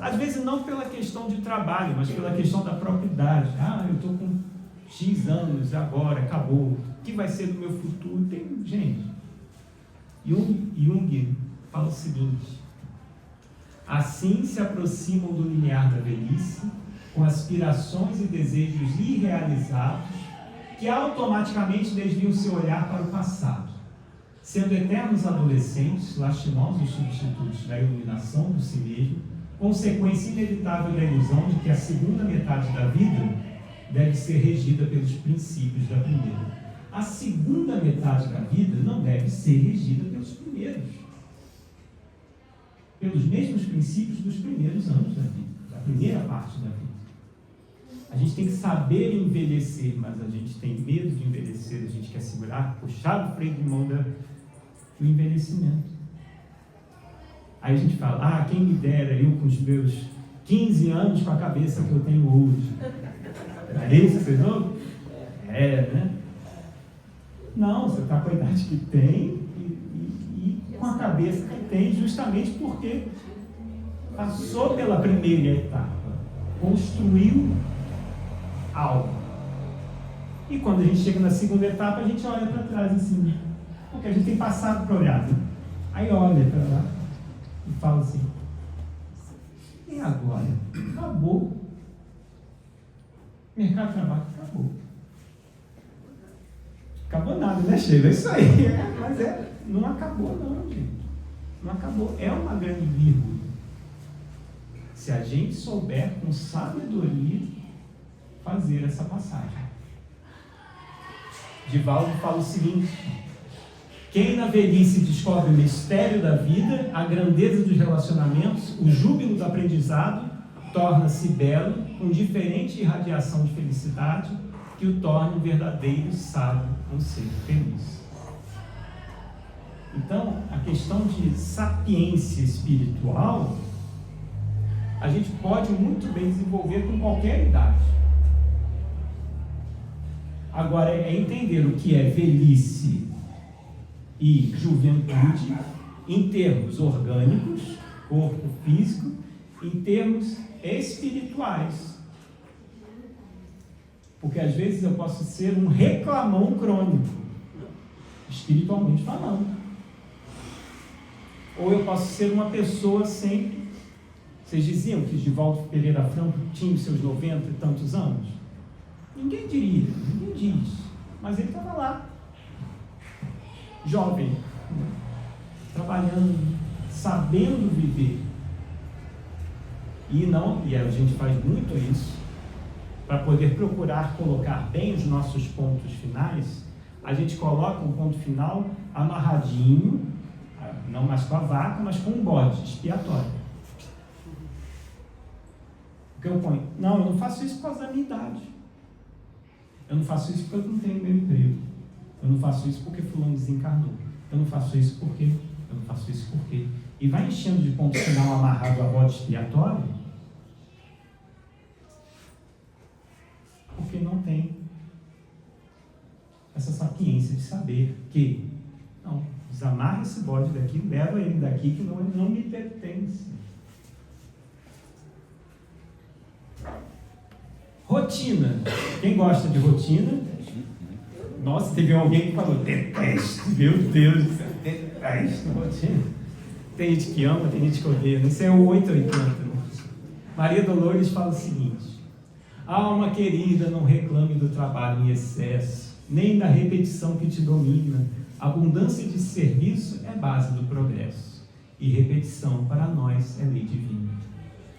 Às vezes, não pela questão de trabalho, mas pela questão da própria idade. Ah, eu estou com X anos, agora, acabou. O que vai ser do meu futuro? Gente, Jung fala o seguinte: assim se aproximam do limiar da velhice, com aspirações e desejos irrealizados, que automaticamente desviam seu olhar para o passado, sendo eternos adolescentes, lastimosos substitutos da iluminação do si mesmo, consequência inevitável da ilusão de que a segunda metade da vida deve ser regida pelos princípios da primeira. A segunda metade da vida não deve ser regida pelos primeiros, pelos mesmos princípios dos primeiros anos da vida, da primeira parte da vida. A gente tem que saber envelhecer, mas a gente tem medo de envelhecer, a gente quer segurar, puxar o freio de mão do envelhecimento. Aí a gente fala, quem me dera eu com os meus 15 anos com a cabeça que eu tenho hoje. É isso que vocês ouvem? Né? Não, você está com a idade que tem e com a cabeça que tem, justamente porque passou pela primeira etapa, construiu algo. E quando a gente chega na segunda etapa, a gente olha para trás assim, porque a gente tem passado para olhar. Aí olha para lá e fala assim, e agora? Acabou. Mercado de trabalho acabou. Acabou nada, né, Sheila? É isso aí. Mas não acabou não, gente. Não acabou. É uma grande vírgula. Se a gente souber com sabedoria fazer essa passagem. Divaldo fala o seguinte: quem na velhice descobre o mistério da vida, a grandeza dos relacionamentos, o júbilo do aprendizado, torna-se belo, com diferente irradiação de felicidade, que o torna um verdadeiro sábio, um ser feliz. Então, a questão de sapiência espiritual, a gente pode muito bem desenvolver com qualquer idade. Agora, é entender o que é velhice e juventude em termos orgânicos, corpo físico, em termos espirituais. Porque às vezes eu posso ser um reclamão crônico, espiritualmente falando. Ou eu posso ser uma pessoa sempre... Vocês diziam que Divaldo Pereira Franco tinha os seus 90 e tantos anos? Ninguém diria, ninguém diz. Mas ele estava lá, jovem, trabalhando, sabendo viver. E a gente faz muito isso, para poder procurar colocar bem os nossos pontos finais. A gente coloca um ponto final amarradinho, não mais com a vaca, mas com um bode expiatório. O que eu ponho? Não, eu não faço isso por causa da minha idade. Eu não faço isso porque eu não tenho meu emprego. Eu não faço isso porque fulano desencarnou. Eu não faço isso porque... Eu não faço isso porque... E vai enchendo de ponto final amarrado a bode expiatório, porque não tem essa sapiência de saber que, não, desamarra esse bode daqui, leva ele daqui, que não me pertence. rotina. Quem gosta de rotina? Nossa, teve alguém que falou, detesto, meu Deus do céu, detesto rotina. Tem gente que ama, tem gente que odeia. Isso é o 880. Maria Dolores fala o seguinte: alma querida, não reclame do trabalho em excesso, nem da repetição que te domina. Abundância de serviço é base do progresso, e repetição para nós é lei divina.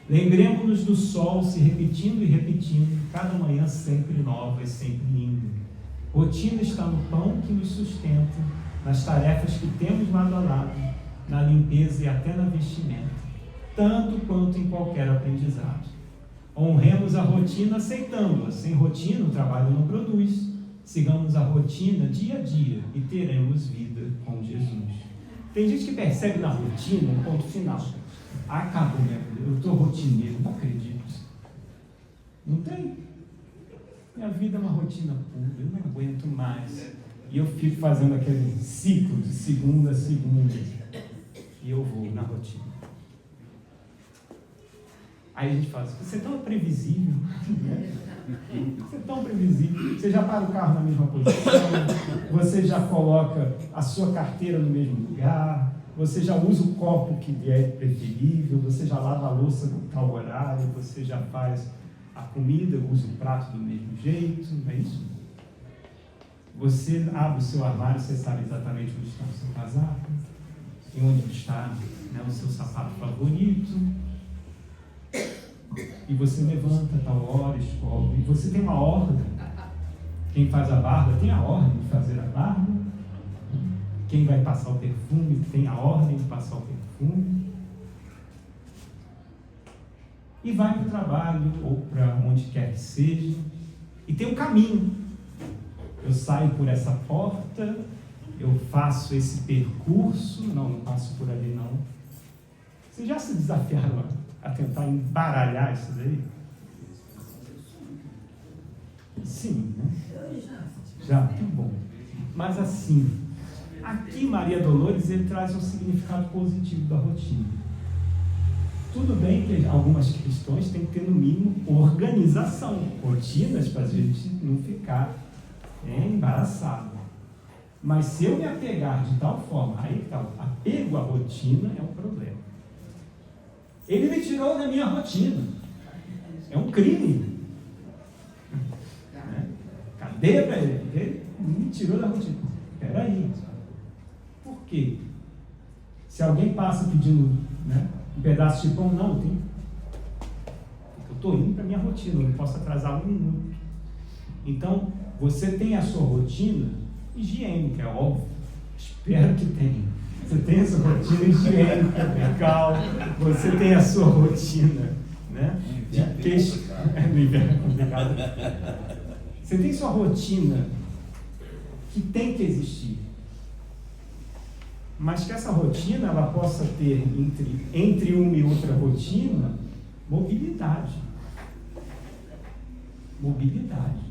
Lembremos-nos do sol se repetindo e repetindo, cada manhã sempre nova e sempre linda. Rotina está no pão que nos sustenta, nas tarefas que temos lado a lado, na limpeza e até na vestimenta, tanto quanto em qualquer aprendizado. Honremos a rotina aceitando-a. Sem rotina o trabalho não produz. Sigamos a rotina dia a dia e teremos vida com Jesus. Tem gente que percebe na rotina um ponto final. Acabou minha vida, eu estou rotineiro, não acredito. Não tem. Minha vida é uma rotina pura, eu não aguento mais. E eu fico fazendo aquele ciclo de segunda a segunda. E eu vou na rotina. Aí a gente fala, você é tão previsível, né? Você é tão previsível. Você já para o carro na mesma posição, você já coloca a sua carteira no mesmo lugar, você já usa o copo que lhe é preferível, você já lava a louça no tal horário, você já faz a comida, usa o prato do mesmo jeito, não é isso? Você abre o seu armário, você sabe exatamente onde está o seu casaco, e onde está, né, o seu sapato favorito. E você levanta a tal hora, escova, e você tem uma ordem. Quem faz a barba tem a ordem de fazer a barba. Quem vai passar o perfume tem a ordem de passar o perfume. E vai para o trabalho, ou para onde quer que seja, e tem um caminho. Eu saio por essa porta, eu faço esse percurso, não passo por ali não. Vocês já se desafiaram a tentar embaralhar isso daí? Sim, né? Já, que bom. Mas assim, aqui Maria Dolores, ele traz um significado positivo da rotina. Tudo bem que algumas questões têm que ter, no mínimo, organização, rotinas para a gente não ficar embaraçado. Mas se eu me apegar de tal forma, aí tá, o apego à rotina é um problema. Ele me tirou da minha rotina. É um crime. Cadeia para ele, porque ele me tirou da rotina. Espera aí. Por quê? Se alguém passa pedindo, né, um pedaço de pão, não, tem. Eu estou indo para a minha rotina, eu não posso atrasar um minuto. Então, você tem a sua rotina higiênica, é óbvio. Espero que tenha. Você tem a sua rotina higiênica, legal. Você tem a sua rotina, né? De peixe. No inverno é complicado. Você tem sua rotina que tem que existir. Mas que essa rotina ela possa ter entre uma e outra rotina mobilidade. Mobilidade.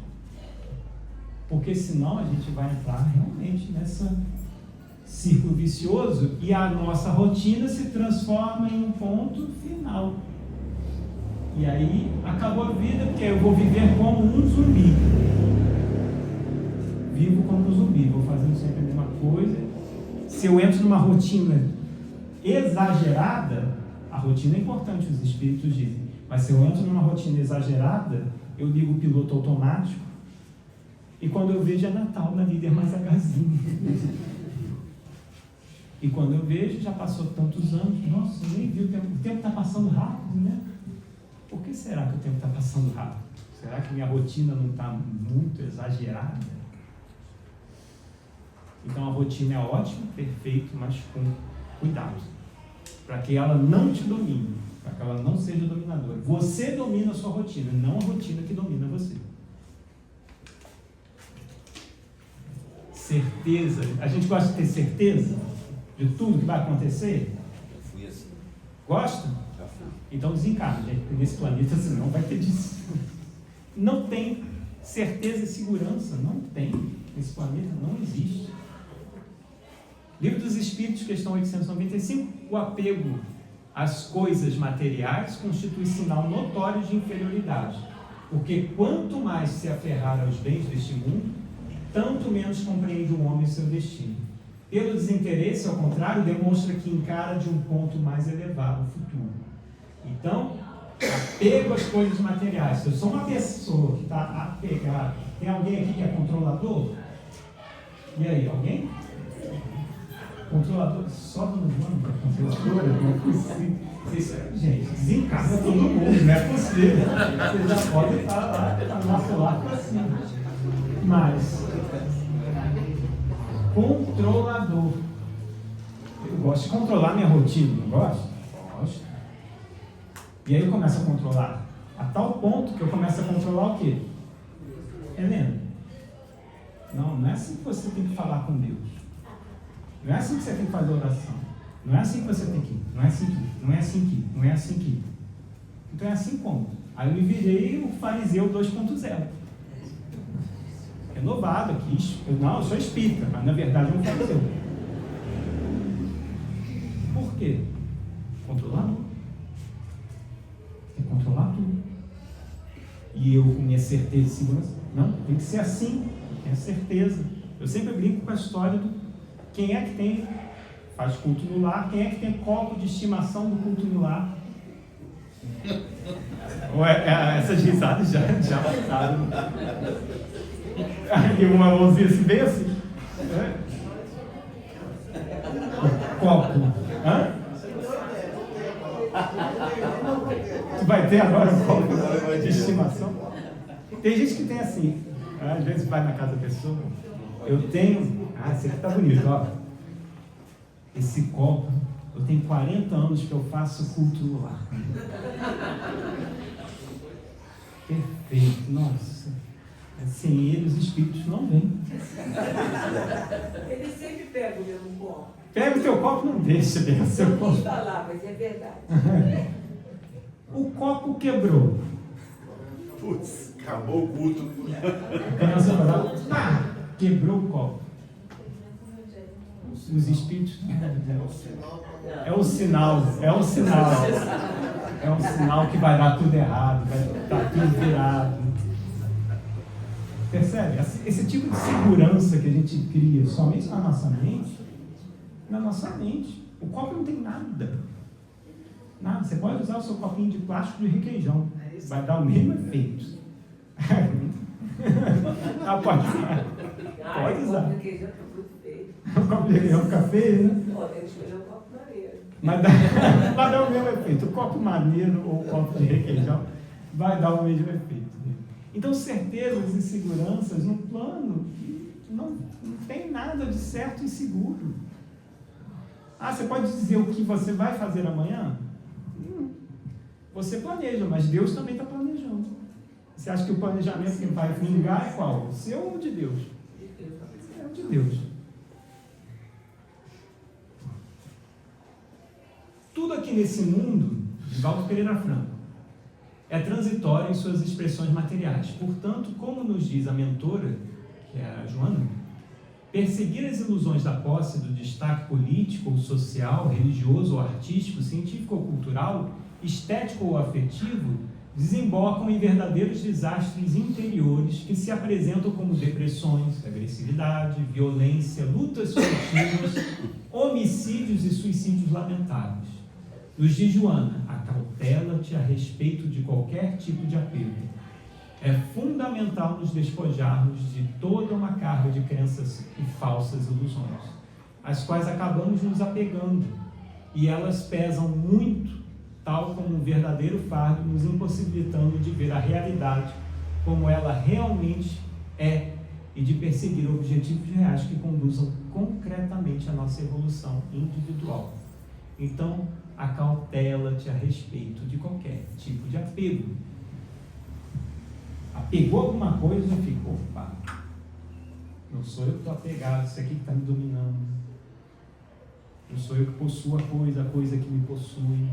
Porque senão a gente vai entrar realmente nessa círculo vicioso e a nossa rotina se transforma em um ponto final. E aí acabou a vida, porque eu vou viver como um zumbi. Vivo como um zumbi, vou fazendo sempre a mesma coisa. Se eu entro numa rotina exagerada, a rotina é importante, os espíritos dizem, mas se eu entro numa rotina exagerada, eu ligo o piloto automático e quando eu vejo é Natal na Líder Mais Agazinho. E quando eu vejo, já passou tantos anos, nossa, eu nem vi o tempo está passando rápido, né? Por que será que o tempo está passando rápido? Será que minha rotina não está muito exagerada? Então a rotina é ótima, perfeito, mas com cuidado, para que ela não te domine, para que ela não seja dominadora. Você domina a sua rotina, não a rotina que domina você. Certeza, a gente gosta de ter certeza de tudo que vai acontecer? Eu fui assim. Gosta? Já fui. Então desencarne, gente, porque nesse planeta você não vai ter disso. Não tem certeza e segurança, não tem. Nesse planeta não existe. Livro dos Espíritos, questão 895, o apego às coisas materiais constitui sinal notório de inferioridade. Porque quanto mais se aferrar aos bens deste mundo, tanto menos compreende o homem seu destino. Pelo desinteresse, ao contrário, demonstra que encara de um ponto mais elevado o futuro. Então, apego às coisas materiais. Se eu sou uma pessoa que está apegada, tem alguém aqui que é controlador? E aí, alguém? Controlador? Só do mundo é controlador? Não é possível. Gente, desencarna todo mundo, não é possível. Você já pode estar lá, nosso lado para cima. Mas, controlador. Eu gosto de controlar minha rotina, não gosto? Gosto. E aí eu começo a controlar. A tal ponto que eu começo a controlar o quê? Helena. Não é assim que você tem que falar com Deus. Não é assim que você tem que fazer oração. Não é assim que você tem que ir. Não é assim que, não é assim que, não é assim que. Então é assim como? Aí eu me virei o fariseu 2.0. Renovado aqui. Eu sou espírita, mas na verdade é um fariseu. Por quê? Controlador. Tem que controlar tudo. E eu, com minha certeza e segurança, não, tem que ser assim, tenho certeza. Eu sempre brinco com a história do quem é que faz culto no lar, quem é que tem copo de estimação do culto no lar. Essas risadas já passaram. Aí uma mãozinha assim, bem assim. Copo. Hã? Tu vai ter agora um copo de estimação? Tem gente que tem assim. Às vezes vai na casa da pessoa. Eu tenho. Esse aqui tá bonito, ó. Esse copo, eu tenho 40 anos que eu faço culto no lar. Perfeito, nossa. Sem ele, os espíritos não vêm. Ele sempre pega o mesmo copo. Pega o teu copo, não deixa pegar o seu copo. Não quis falar, mas é verdade. O copo quebrou. Putz, acabou o culto. Quebrou o copo. Os espíritos. É um sinal. É um sinal que vai dar tudo errado, vai estar tudo virado. Percebe? Esse tipo de segurança que a gente cria somente na nossa mente. O copo não tem nada. Nada. Você pode usar o seu copinho de plástico de requeijão. Vai dar o mesmo efeito. Pode usar. O copo de requeijão fica feio, né? Tem que escolher um copo maneiro. Mas vai dar o mesmo efeito. O copo maneiro ou o copo de requeijão vai dar o mesmo efeito. Então, certezas e seguranças num plano que não tem nada de certo e seguro. Você pode dizer o que você vai fazer amanhã? Você planeja, mas Deus também está planejando. Você acha que o planejamento que vai vingar é qual? O seu ou o de Deus? É o de Deus. Tudo aqui nesse mundo, Divaldo Pereira Franco, é transitório em suas expressões materiais. Portanto, como nos diz a mentora, que é a Joana, perseguir as ilusões da posse do destaque político ou social, religioso ou artístico, científico ou cultural, estético ou afetivo, desembocam em verdadeiros desastres interiores que se apresentam como depressões, agressividade, violência, lutas contínuas, homicídios e suicídios lamentáveis. Nos diz Joana, acautela-te a respeito de qualquer tipo de apego. É fundamental nos despojarmos de toda uma carga de crenças e falsas ilusões, às quais acabamos nos apegando, e elas pesam muito, tal como um verdadeiro fardo, nos impossibilitando de ver a realidade como ela realmente é e de perseguir objetivos reais que conduzam concretamente a nossa evolução individual. Então, acautela-te a respeito de qualquer tipo de apego. Apegou alguma coisa e ficou, opa, não sou eu que estou apegado, isso aqui que está me dominando. Não sou eu que possuo a coisa que me possui.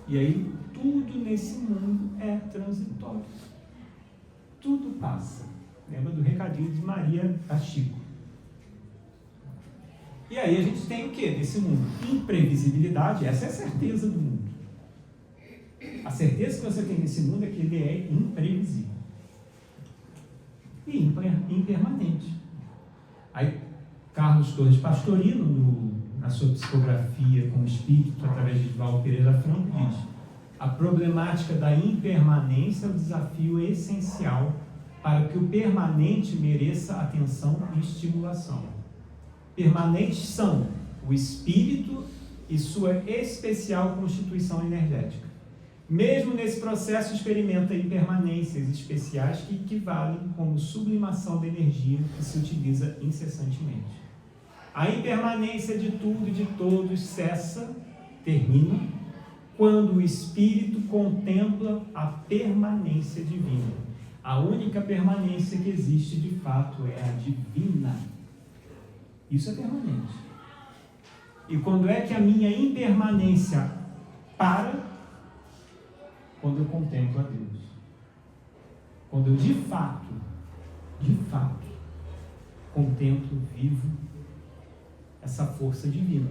E aí, tudo nesse mundo é transitório. Tudo passa. Lembra do recadinho de Maria a Chico. E aí a gente tem o que nesse mundo? Imprevisibilidade, essa é a certeza do mundo. A certeza que você tem nesse mundo é que ele é imprevisível e impermanente. Aí, Carlos Torres Pastorino, na sua psicografia com o espírito, através de Divaldo Pereira Franco, diz: a problemática da impermanência é o desafio essencial para que o permanente mereça atenção e estimulação. Permanentes são o espírito e sua especial constituição energética. Mesmo nesse processo, experimenta impermanências especiais que equivalem como sublimação da energia que se utiliza incessantemente. A impermanência de tudo e de todos cessa, termina, quando o espírito contempla a permanência divina. A única permanência que existe de fato é a divina. Isso é permanente. E quando é que a minha impermanência para? Quando eu contemplo a Deus. Quando eu de fato, contemplo, vivo essa força divina.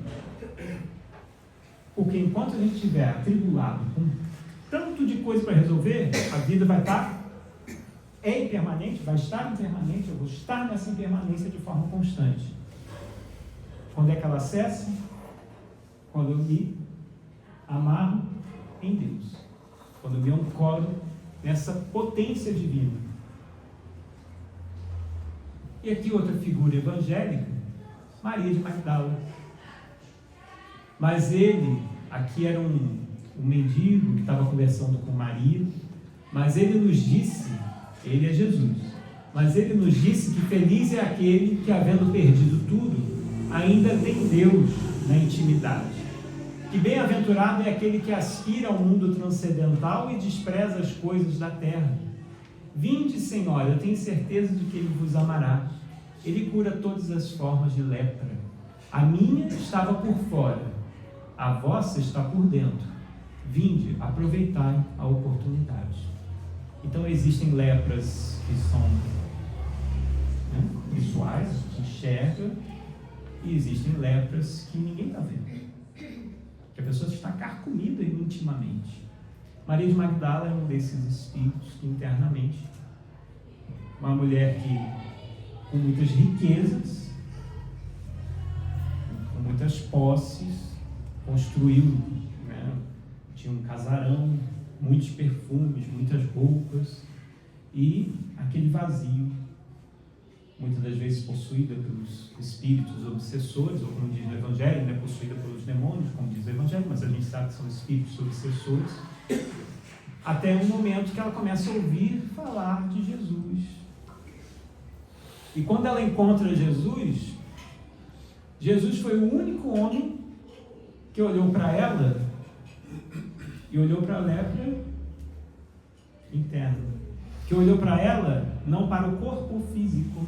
Porque enquanto a gente estiver atribulado com tanto de coisa para resolver, a vida vai estar impermanente, vai estar impermanente, eu vou estar nessa impermanência de forma constante. Quando é que ela cessa? Quando eu me amarro em Deus. Quando eu me ancoro nessa potência divina. E aqui outra figura evangélica, Maria de Magdala. Mas ele, aqui era um mendigo que estava conversando com Maria, mas ele nos disse, ele é Jesus, mas ele nos disse que feliz é aquele que, havendo perdido tudo, ainda tem Deus na intimidade. Que bem-aventurado é aquele que aspira ao mundo transcendental e despreza as coisas da terra. Vinde, Senhor, eu tenho certeza de que Ele vos amará. Ele cura todas as formas de lepra. A minha estava por fora, a vossa está por dentro. Vinde, aproveitai a oportunidade. Então existem lepras que são visuais, que enxerga, e existem lepras que ninguém está vendo. Que a pessoa está carcomida intimamente. Maria de Magdala é um desses espíritos que internamente, uma mulher que com muitas riquezas, com muitas posses, construiu, tinha um casarão, muitos perfumes, muitas roupas, e aquele vazio, muitas das vezes possuída pelos espíritos obsessores, ou como diz o Evangelho, possuída pelos demônios, como diz o Evangelho, mas a gente sabe que são espíritos obsessores, até um momento que ela começa a ouvir falar de Jesus. E quando ela encontra Jesus, Jesus foi o único homem que olhou para ela e olhou para a lepra interna, que olhou para ela não para o corpo físico,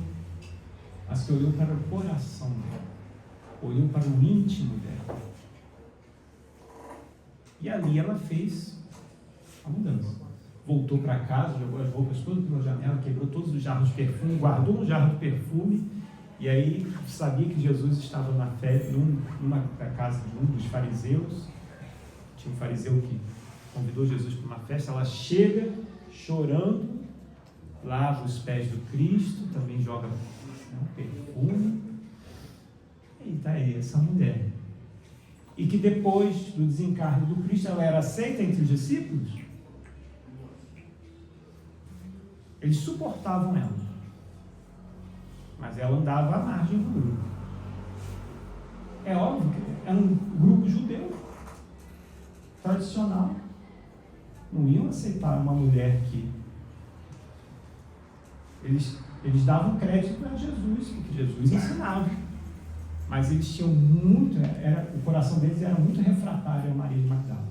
mas que olhou para o coração dela, olhou para o íntimo dela. E ali ela fez a mudança. Voltou para casa, jogou as roupas todas pela janela, quebrou todos os jarros de perfume, guardou um jarro de perfume, e aí sabia que Jesus estava na festa, numa casa de um dos fariseus. Tinha um fariseu que convidou Jesus para uma festa. Ela chega chorando, lava os pés do Cristo, também joga perfume. E está aí essa mulher. E que depois do desencarne do Cristo, ela era aceita entre os discípulos. Eles suportavam ela, mas ela andava à margem do grupo. É óbvio que era um grupo judeu tradicional. Não iam aceitar uma mulher que eles davam crédito a Jesus, porque Jesus ensinava, mas eles tinham muito, o coração deles era muito refratário a Maria de Magdala.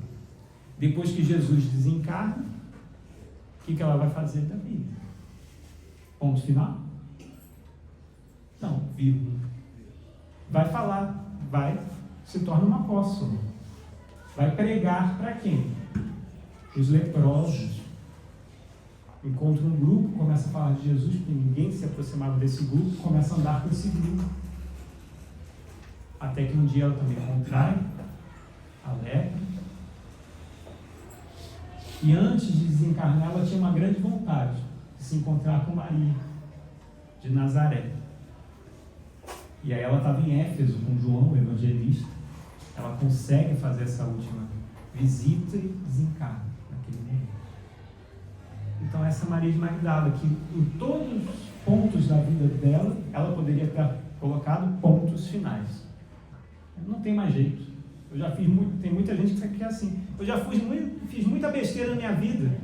Depois que Jesus desencarna, o que ela vai fazer da vida? Ponto final? Não, vírgula. Vai falar, se torna uma apóstola. Vai pregar para quem? Os leprosos. Encontra um grupo, começa a falar de Jesus, porque ninguém se aproximava desse grupo, começa a andar com esse grupo. Até que um dia ela também contrai a lepra. E antes de desencarnar, ela tinha uma grande vontade de se encontrar com Maria, de Nazaré. E aí ela estava em Éfeso com João, o evangelista. Ela consegue fazer essa última visita e desencarna naquele momento. Então essa Maria de Magdala, que em todos os pontos da vida dela, ela poderia ter colocado pontos finais. Não tem mais jeito. Eu já fiz muito, tem muita gente que é assim. Eu já fiz muita besteira na minha vida.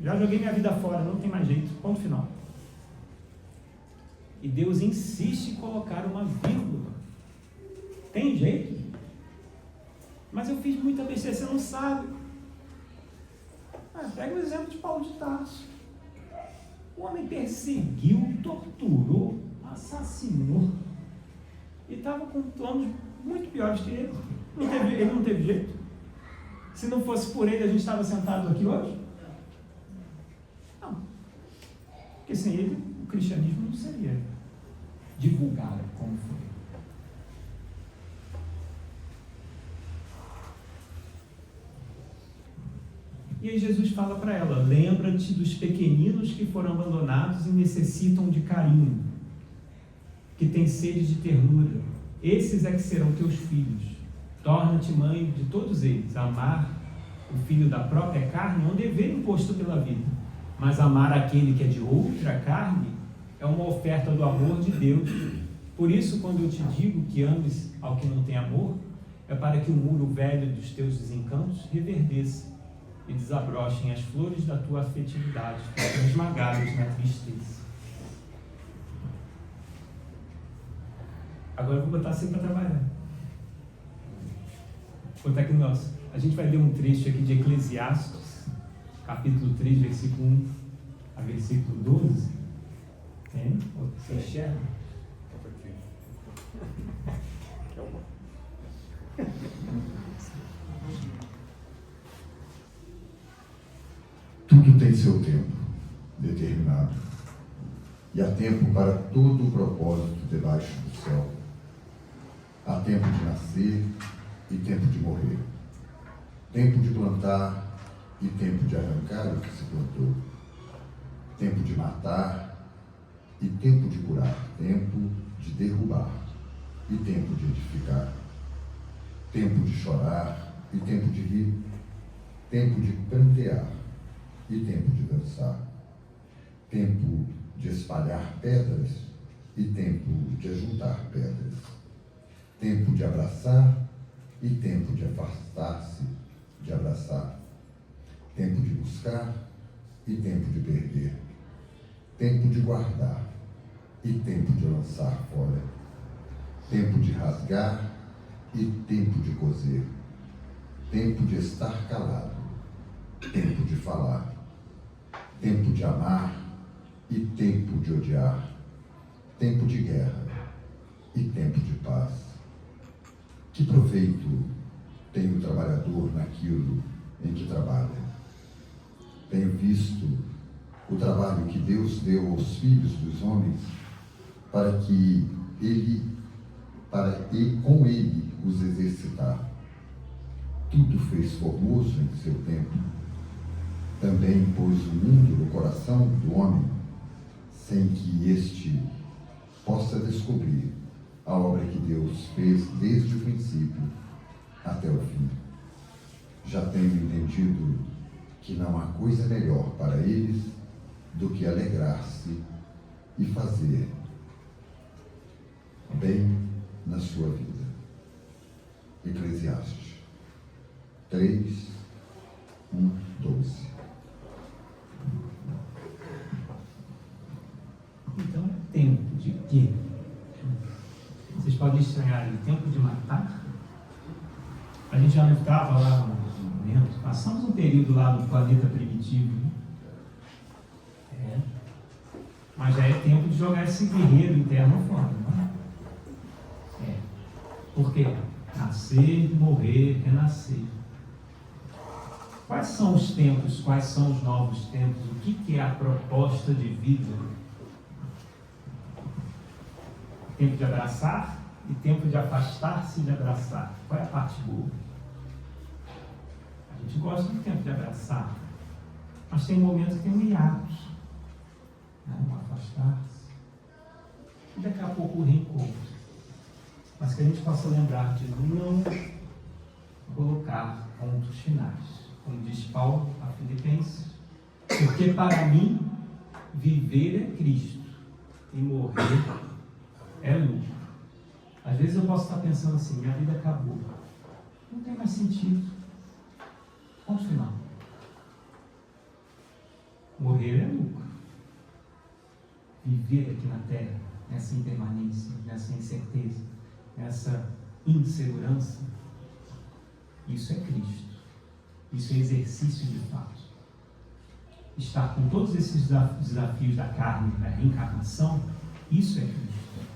Já joguei minha vida fora, não tem mais jeito. Ponto final. E Deus insiste em colocar uma vírgula. Tem jeito? Mas eu fiz muita besteira, você não sabe. Pega o exemplo de Paulo de Tarso. O homem perseguiu, torturou, assassinou. E estava com planos muito piores que ele. Ele não teve jeito. Se não fosse por ele, a gente estava sentado aqui hoje? Não. Porque sem ele, o cristianismo não seria divulgado como foi. E aí Jesus fala para ela: lembra-te dos pequeninos que foram abandonados e necessitam de carinho, que têm sede de ternura. Esses é que serão teus filhos. Torna-te mãe de todos eles. Amar o filho da própria carne é um dever imposto pela vida, mas amar aquele que é de outra carne é uma oferta do amor de Deus. Por isso, quando eu te digo que ames ao que não tem amor, é para que o muro velho dos teus desencantos reverdeça e desabrochem as flores da tua afetividade, que estão esmagadas na tristeza. Agora eu vou botar assim para trabalhar. Vou botar aqui no nosso. A gente vai ler um trecho aqui de Eclesiastes, capítulo 3, versículo 1 a versículo 12. Tem? Você enxerga? Tudo tem seu tempo determinado, e há tempo para todo o propósito debaixo do céu. Há tempo de nascer e tempo de morrer, tempo de plantar e tempo de arrancar o que se plantou, tempo de matar e tempo de curar, tempo de derrubar e tempo de edificar, tempo de chorar e tempo de rir, tempo de prantear e tempo de dançar, tempo de espalhar pedras e tempo de ajuntar pedras, tempo de abraçar e tempo de afastar-se de abraçar, tempo de buscar e tempo de perder, tempo de guardar e tempo de lançar fora, tempo de rasgar e tempo de coser, tempo de estar calado, tempo de falar, tempo de amar e tempo de odiar, tempo de guerra e tempo de paz. Que proveito tem o trabalhador naquilo em que trabalha? Tenho visto o trabalho que Deus deu aos filhos dos homens para com ele os exercitar. Tudo fez formoso em seu tempo. Também pôs o mundo no coração do homem, sem que este possa descobrir a obra que Deus fez desde o princípio até o fim. Já tenho entendido que não há coisa melhor para eles do que alegrar-se e fazer bem na sua vida. Eclesiastes 3, 1, 12. Então é tempo de quê? Vocês podem estranhar aí, tempo de matar? A gente já não estava lá no momento, passamos um período lá no planeta primitivo, né? Mas já é tempo de jogar esse guerreiro interno fora, não é? Por quê? Nascer, morrer, renascer. Quais são os tempos, quais são os novos tempos? O que é a proposta de vida? Tempo de abraçar e tempo de afastar-se de abraçar. Qual é a parte boa? A gente gosta do tempo de abraçar. Mas tem momentos que tem um hiatus, né? Um afastar-se. E daqui a pouco o reencontro. Mas que a gente possa lembrar de não colocar pontos finais. Como diz Paulo a Filipenses, porque para mim viver é Cristo e morrer é lucro. Às vezes eu posso estar pensando assim, minha vida acabou. Não tem mais sentido. Ponto final. Morrer é lucro. Viver aqui na Terra, nessa impermanência, nessa incerteza, nessa insegurança, isso é Cristo. Isso é exercício de fato. Estar com todos esses desafios da carne, da reencarnação, isso é Cristo.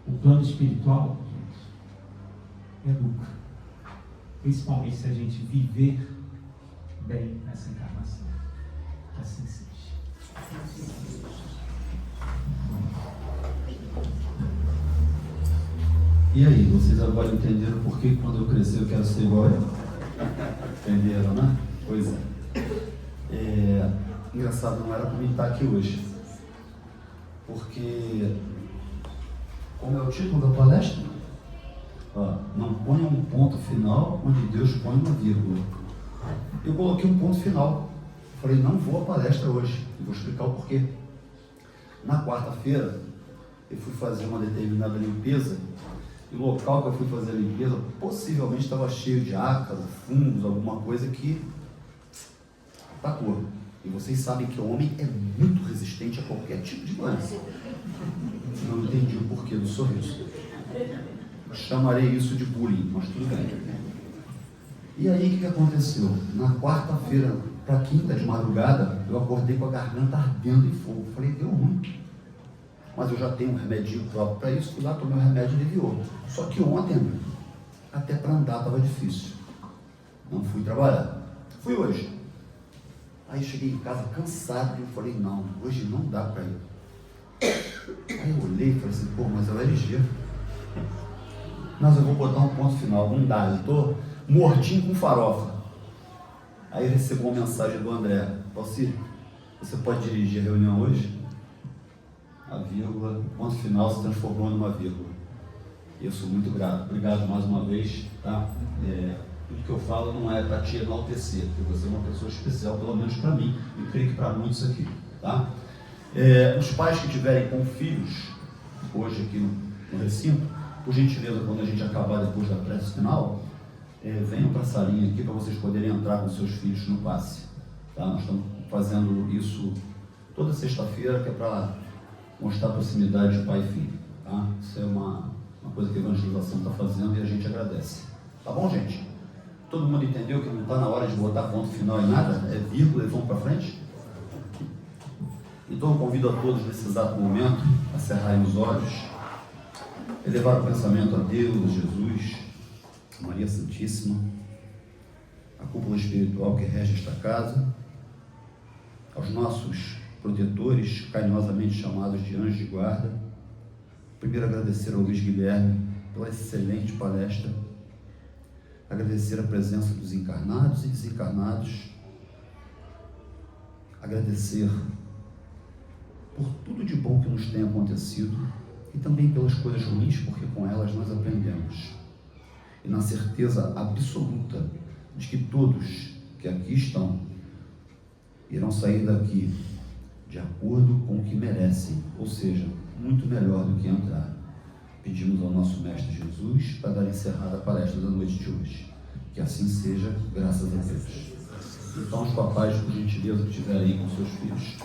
O plano espiritual, gente, é lucro. Principalmente se a gente viver bem nessa encarnação. Assim seja. E aí, vocês agora entenderam por que quando eu crescer eu quero ser igual a ele? Entenderam, né? Pois é. Engraçado, não era para mim estar aqui hoje. Porque, como é o título da palestra? Não ponha um ponto final onde Deus põe uma vírgula. Eu coloquei um ponto final. Falei, não vou à palestra hoje. E vou explicar o porquê. Na quarta-feira, eu fui fazer uma determinada limpeza. E o local que eu fui fazer a limpeza possivelmente estava cheio de ácaros, fungos, alguma coisa que atacou. E vocês sabem que o homem é muito resistente a qualquer tipo de doença. Não entendi o porquê do sorriso. Chamarei isso de bullying, mas tudo bem. E aí o que aconteceu? Na quarta-feira para quinta de madrugada, eu acordei com a garganta ardendo em fogo. Falei, deu ruim. Mas eu já tenho um remedinho próprio para isso, fui lá, tomei o remédio e aliviou. Só que ontem, até para andar estava difícil. Não fui trabalhar. Fui hoje. Aí cheguei em casa cansado e eu falei, não, hoje não dá para ir. Aí eu olhei e falei assim, pô, mas é o LG. Mas eu vou botar um ponto final, não dá, eu estou mortinho com farofa. Aí eu recebo uma mensagem do André, Valci, você pode dirigir a reunião hoje? A vírgula, o ponto final se transformou numa vírgula. E eu sou muito grato, obrigado mais uma vez, tá? Tudo que eu falo não é para te enaltecer, porque você é uma pessoa especial, pelo menos para mim, e creio que para muitos aqui, tá? Os pais que tiverem com filhos, hoje aqui no recinto, por gentileza, quando a gente acabar depois da prece final, venham para a salinha aqui para vocês poderem entrar com seus filhos no passe, tá? Nós estamos fazendo isso toda sexta-feira, que é para mostrar a proximidade de pai e filho, tá? Isso é uma coisa que a evangelização está fazendo e a gente agradece, tá bom, gente? Todo mundo entendeu que não está na hora de botar ponto final em nada? É vírgula e vamos para frente? Então eu convido a todos nesse exato momento a cerrarem os olhos, elevar o pensamento a Deus, Jesus, Maria Santíssima, a cúpula espiritual que rege esta casa, aos nossos protetores, carinhosamente chamados de anjos de guarda. Primeiro agradecer ao Luiz Guilherme pela excelente palestra, agradecer a presença dos encarnados e desencarnados, agradecer por tudo de bom que nos tem acontecido e também pelas coisas ruins, porque com elas nós aprendemos. E na certeza absoluta de que todos que aqui estão irão sair daqui de acordo com o que merecem, ou seja, muito melhor do que entrar. Pedimos ao nosso Mestre Jesus para dar encerrada a palestra da noite de hoje. Que assim seja, graças a Deus. Então, os papais, por gentileza, que estiverem aí com seus filhos,